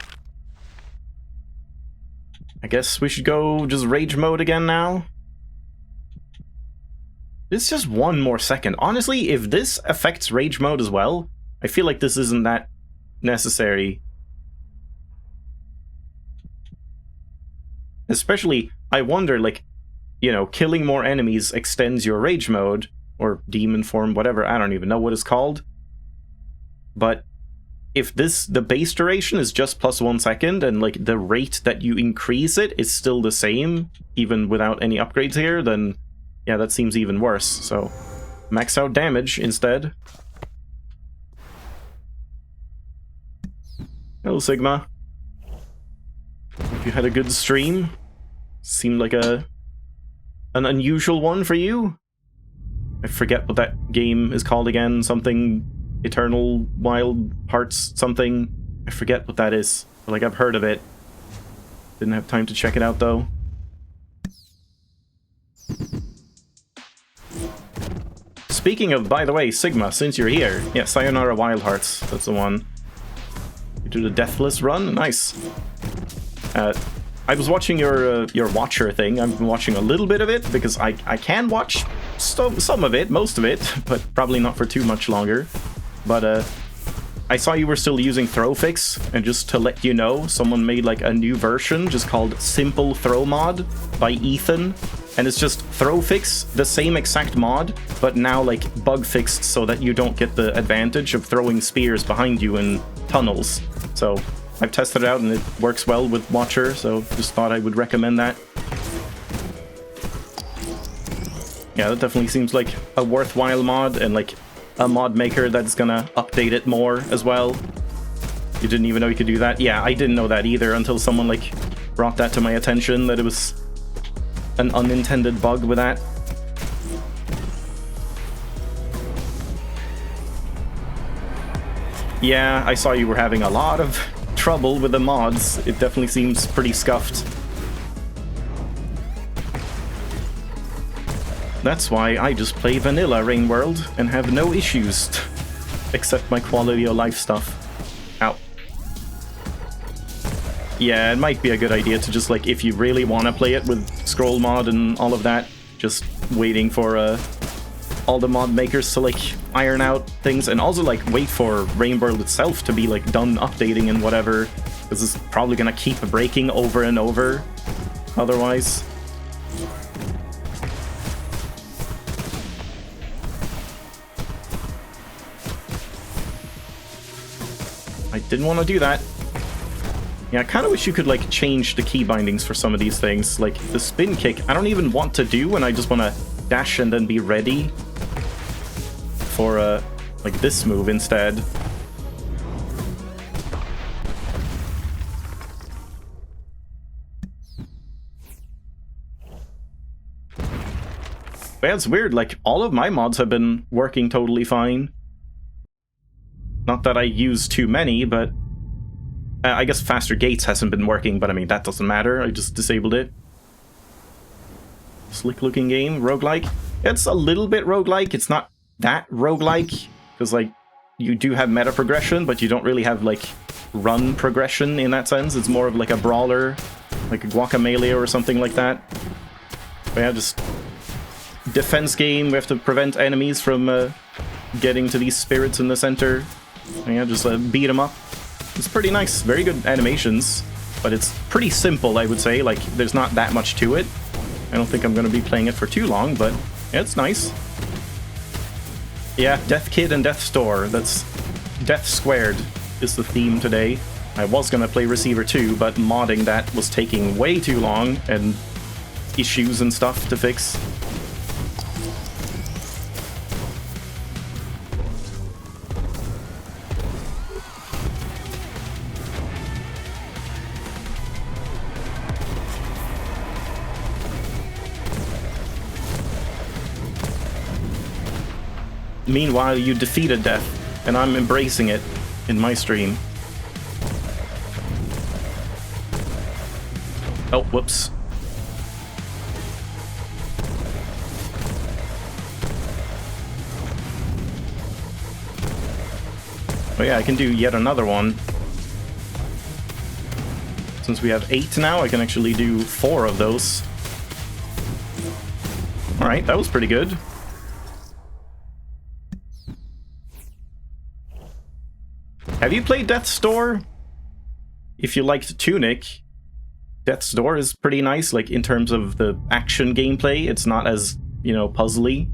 I guess we should go just rage mode again now. It's just one more second. Honestly, if this affects rage mode as well, I feel like this isn't that necessary. Especially, I wonder, like, you know, killing more enemies extends your rage mode, or demon form, whatever, I don't even know what it's called. But if the base duration is just plus 1 second, and like the rate that you increase it is still the same, even without any upgrades here, then yeah, that seems even worse. So max out damage instead. Hello, Sigma. Hope you had a good stream. Seemed like an unusual one for you. I forget what that game is called again. Something Eternal Wild Hearts something. I forget what that is. Like, I've heard of it. Didn't have time to check it out, though. Speaking of, by the way, Sigma, since you're here. Yeah, Sayonara Wild Hearts. That's the one. You do the Deathless run? Nice. I was watching your Watcher thing. I've been watching a little bit of it, because I can watch some of it, most of it, but probably not for too much longer. But I saw you were still using Throwfix, and just to let you know, someone made like a new version just called Simple Throw Mod by Ethan, and it's just Throwfix, the same exact mod, but now like bug fixed so that you don't get the advantage of throwing spears behind you in tunnels. So I've tested it out and it works well with Watcher, so just thought I would recommend that. Yeah, that definitely seems like a worthwhile mod, and like a mod maker that's gonna update it more as well. You didn't even know you could do that? Yeah, I didn't know that either until someone like brought that to my attention, that it was an unintended bug with that. Yeah, I saw you were having a lot of trouble with the mods. It definitely seems pretty scuffed. That's why I just play vanilla Rain World and have no issues, except my quality of life stuff. Ow. Yeah, it might be a good idea to just, like, if you really want to play it with scroll mod and all of that, just waiting for all the mod makers to, like, iron out things, and also, like, wait for Rain World itself to be, like, done updating and whatever, because it's probably gonna keep breaking over and over otherwise. I didn't want to do that. Yeah, I kind of wish you could, like, change the key bindings for some of these things. Like, the spin kick, I don't even want to do, and I just want to dash and then be ready for, like, this move instead. But yeah, it's weird, like, all of my mods have been working totally fine. Not that I use too many, but I guess Faster Gates hasn't been working, but I mean, that doesn't matter. I just disabled it. Slick-looking game, roguelike. It's a little bit roguelike. It's not that roguelike, because, like, you do have meta progression, but you don't really have, like, run progression in that sense. It's more of, like, a brawler, like a Guacamelee or something like that. But yeah, just defense game. We have to prevent enemies from getting to these spirits in the center. Yeah, just beat them up. It's pretty nice. Very good animations, but it's pretty simple, I would say. Like, there's not that much to it. I don't think I'm going to be playing it for too long, but yeah, it's nice. Yeah, Death Kid and Death Store. That's Death Squared is the theme today. I was going to play Receiver 2, but modding that was taking way too long, and issues and stuff to fix. Meanwhile, you defeated death, and I'm embracing it in my stream. Oh, whoops. Oh yeah, I can do yet another one. Since we have 8 now, I can actually do 4 of those. Alright, that was pretty good. Have you played Death's Door? If you liked Tunic, Death's Door is pretty nice, like, in terms of the action gameplay. It's not as, you know, puzzly,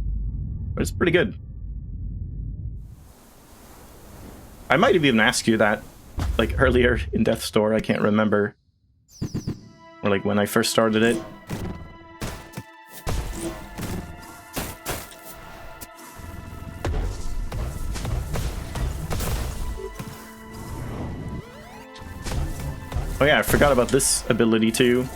but it's pretty good. I might have even asked you that, like, earlier in Death's Door, I can't remember. Or, like, when I first started it. Oh yeah, I forgot about this ability too.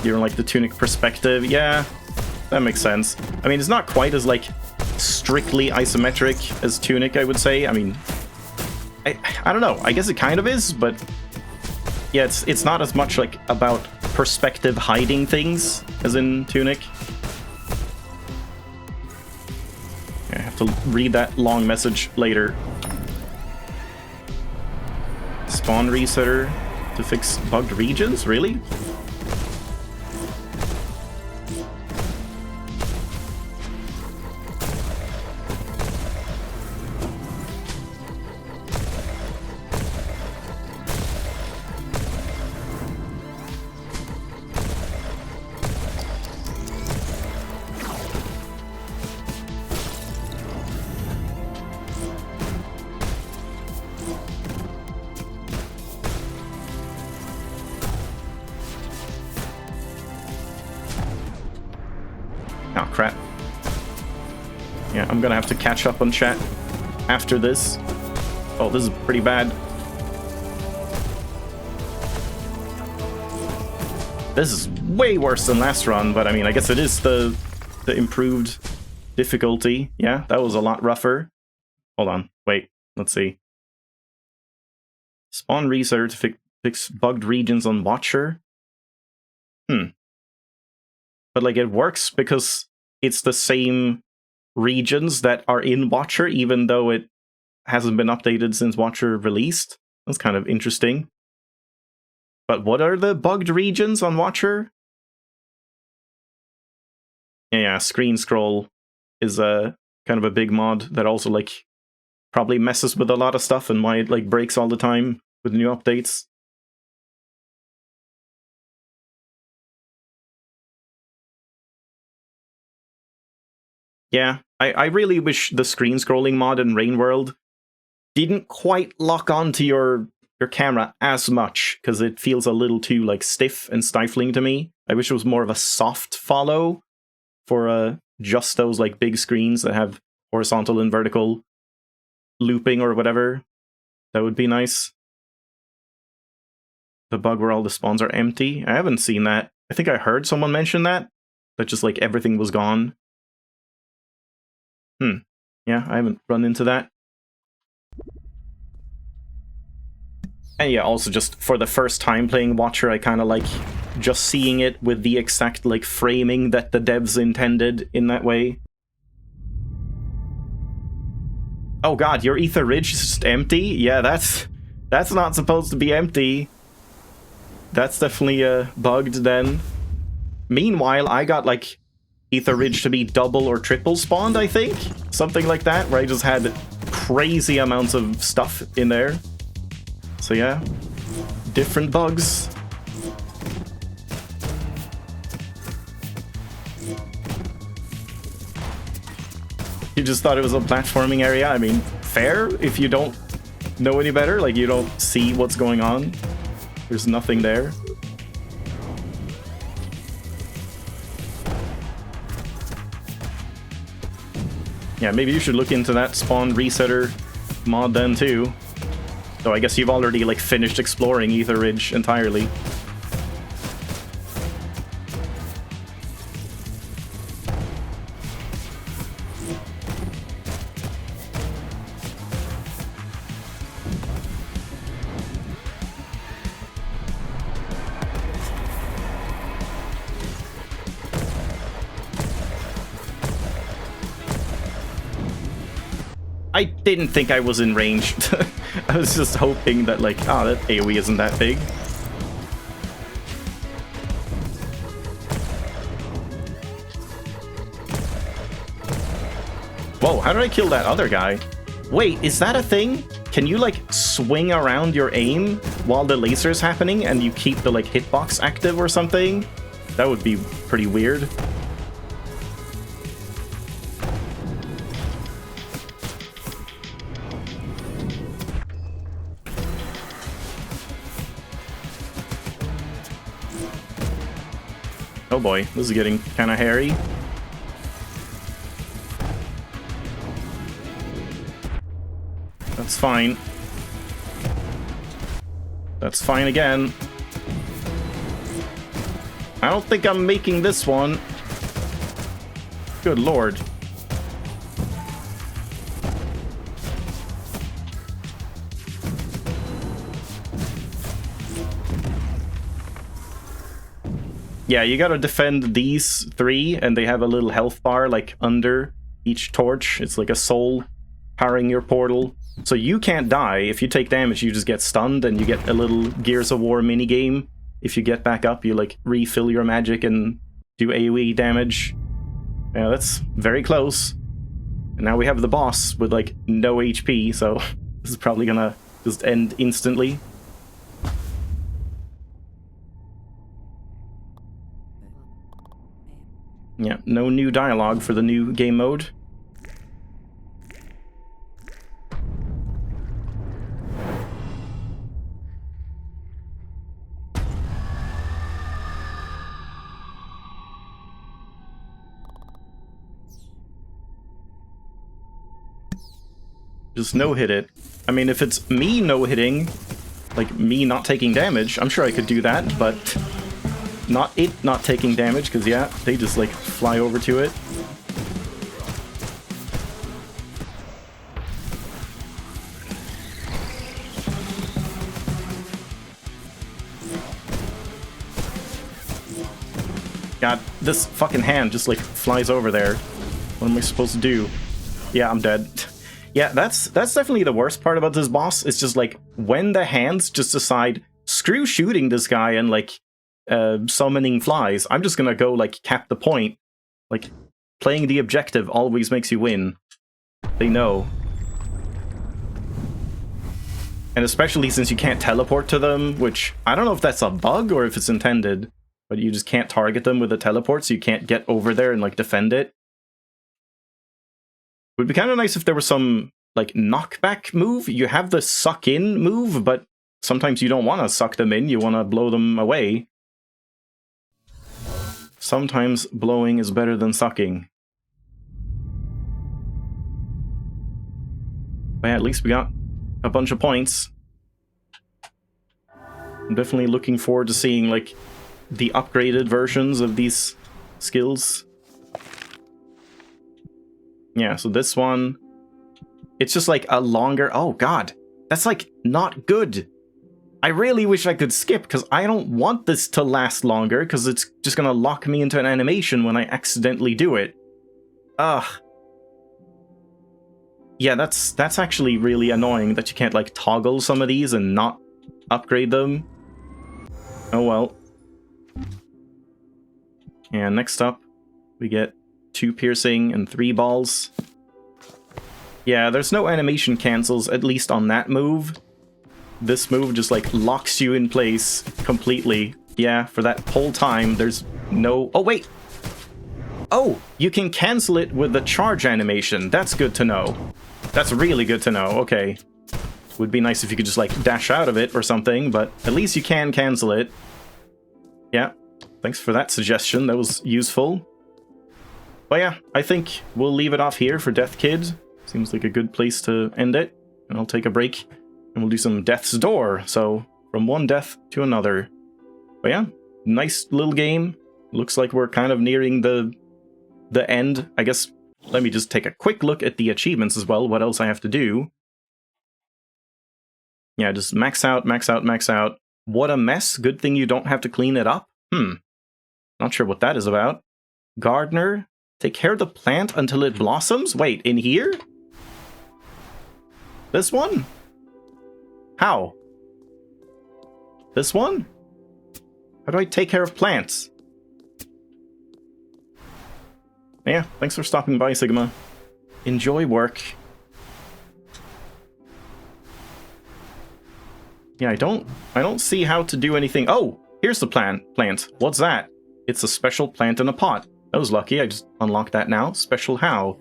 You're in like the Tunic perspective. Yeah, that makes sense. I mean, it's not quite as like strictly isometric as Tunic, I would say. I mean, I don't know. I guess it kind of is, but yeah, it's not as much like about perspective hiding things as in Tunic. I have to read that long message later. Spawn resetter to fix bugged regions? Really? Oh, crap. Yeah, I'm gonna have to catch up on chat after this. Oh, this is pretty bad. This is way worse than last run, but I mean, I guess it is the improved difficulty. Yeah, that was a lot rougher. Hold on, wait, let's see. Spawn research to fix bugged regions on Watcher. But like it works because it's the same regions that are in Watcher, even though it hasn't been updated since Watcher released. That's kind of interesting. But what are the bugged regions on Watcher? Yeah, screen scroll is a kind of a big mod that also like probably messes with a lot of stuff and why it like breaks all the time with new updates. Yeah, I really wish the screen scrolling mod in Rain World didn't quite lock onto your camera as much, because it feels a little too like stiff and stifling to me. I wish it was more of a soft follow for just those like big screens that have horizontal and vertical looping or whatever. That would be nice. The bug where all the spawns are empty. I haven't seen that. I think I heard someone mention that just like everything was gone. Yeah, I haven't run into that. And yeah, also just for the first time playing Watcher, I kind of like just seeing it with the exact like framing that the devs intended in that way. Oh god, your Ether Ridge is just empty? Yeah, that's That's not supposed to be empty. That's definitely bugged then. Meanwhile, I got like Ether Ridge to be double or triple spawned, I think? Something like that, where I just had crazy amounts of stuff in there. So yeah, different bugs. You just thought it was a platforming area? I mean, fair if you don't know any better, like you don't see what's going on. There's nothing there. Yeah, maybe you should look into that spawn resetter mod then too. So I guess you've already like finished exploring Ether Ridge entirely. I didn't think I was in range. I was just hoping that like, oh, that AoE isn't that big. Whoa, how did I kill that other guy? Wait, is that a thing? Can you like swing around your aim while the laser's happening and you keep the like hitbox active or something? That would be pretty weird. Oh boy, this is getting kind of hairy. That's fine. That's fine again. I don't think I'm making this one. Good lord. Yeah, you gotta defend these three, and they have a little health bar, like, under each torch. It's like a soul powering your portal. So you can't die. If you take damage, you just get stunned, and you get a little Gears of War minigame. If you get back up, you, like, refill your magic and do AoE damage. Yeah, that's very close. And now we have the boss with, like, no HP, so this is probably gonna just end instantly. Yeah, no new dialogue for the new game mode. Just no-hit it. I mean, if it's me no-hitting, like me not taking damage, I'm sure I could do that, but not it not taking damage, because yeah, they just like fly over to it. God, this fucking hand just like flies over there. What am I supposed to do? Yeah, I'm dead. Yeah, that's definitely the worst part about this boss. It's just like when the hands just decide, screw shooting this guy and like summoning flies, I'm just gonna go like cap the point. Like playing the objective always makes you win. They know. And especially since you can't teleport to them, which I don't know if that's a bug or if it's intended, but you just can't target them with a teleport, so you can't get over there and like defend it. It would be kind of nice if there was some like knockback move. You have the suck in move, but sometimes you don't want to suck them in, you want to blow them away. Sometimes blowing is better than sucking. But yeah, at least we got a bunch of points. I'm definitely looking forward to seeing like the upgraded versions of these skills. Yeah, so this one, it's just like a longer... Oh god, that's like not good. I really wish I could skip, because I don't want this to last longer, because it's just gonna lock me into an animation when I accidentally do it. Ugh. Yeah, that's actually really annoying that you can't, like, toggle some of these and not upgrade them. Oh well. And next up, we get 2 piercing and 3 balls. Yeah, there's no animation cancels, at least on that move. This move just, like, locks you in place completely. Yeah, for that whole time, there's no... Oh, wait! Oh, you can cancel it with the charge animation. That's good to know. That's really good to know. Okay. Would be nice if you could just, like, dash out of it or something, but at least you can cancel it. Yeah, thanks for that suggestion. That was useful. But yeah, I think we'll leave it off here for Death Kid. Seems like a good place to end it. And I'll take a break, and we'll do some Death's Door. So, from one death to another. But yeah, nice little game. Looks like we're kind of nearing the end. I guess, let me just take a quick look at the achievements as well. What else I have to do. Yeah, just max out, max out, max out. What a mess. Good thing you don't have to clean it up. Not sure what that is about. Gardener. Take care of the plant until it blossoms? Wait, in here? This one? How? This one? How do I take care of plants? Yeah, thanks for stopping by, Sigma. Enjoy work. Yeah, I don't see how to do anything. Oh, here's the plant. What's that? It's a special plant in a pot. That was lucky. I just unlocked that now. Special how?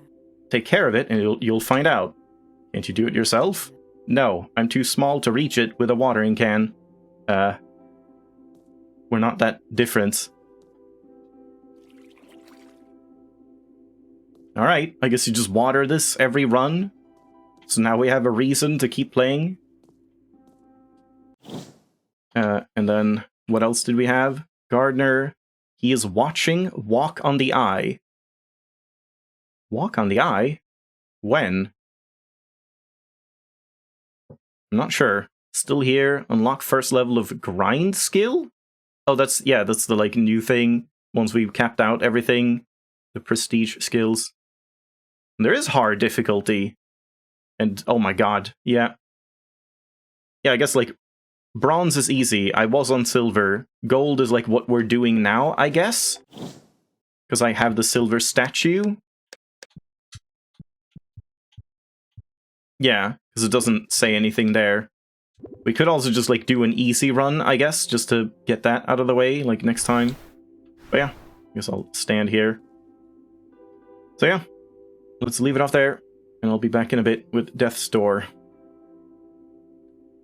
Take care of it and you'll find out. Can't you do it yourself? No, I'm too small to reach it with a watering can. We're not that different. Alright, I guess you just water this every run. So now we have a reason to keep playing. And then, what else did we have? Gardener. He is watching Walk on the Eye. Walk on the Eye? When? I'm not sure. Still here. Unlock first level of grind skill? Oh, that's the, like, new thing. Once we've capped out everything. The prestige skills. And there is hard difficulty. And, oh my god, yeah. Yeah, I guess, like, bronze is easy. I was on silver. Gold is like what we're doing now, I guess. Because I have the silver statue. Yeah, because it doesn't say anything there. We could also just, like, do an easy run, I guess, just to get that out of the way, like, next time. But yeah, I guess I'll stand here. So yeah, let's leave it off there, and I'll be back in a bit with Death's Door.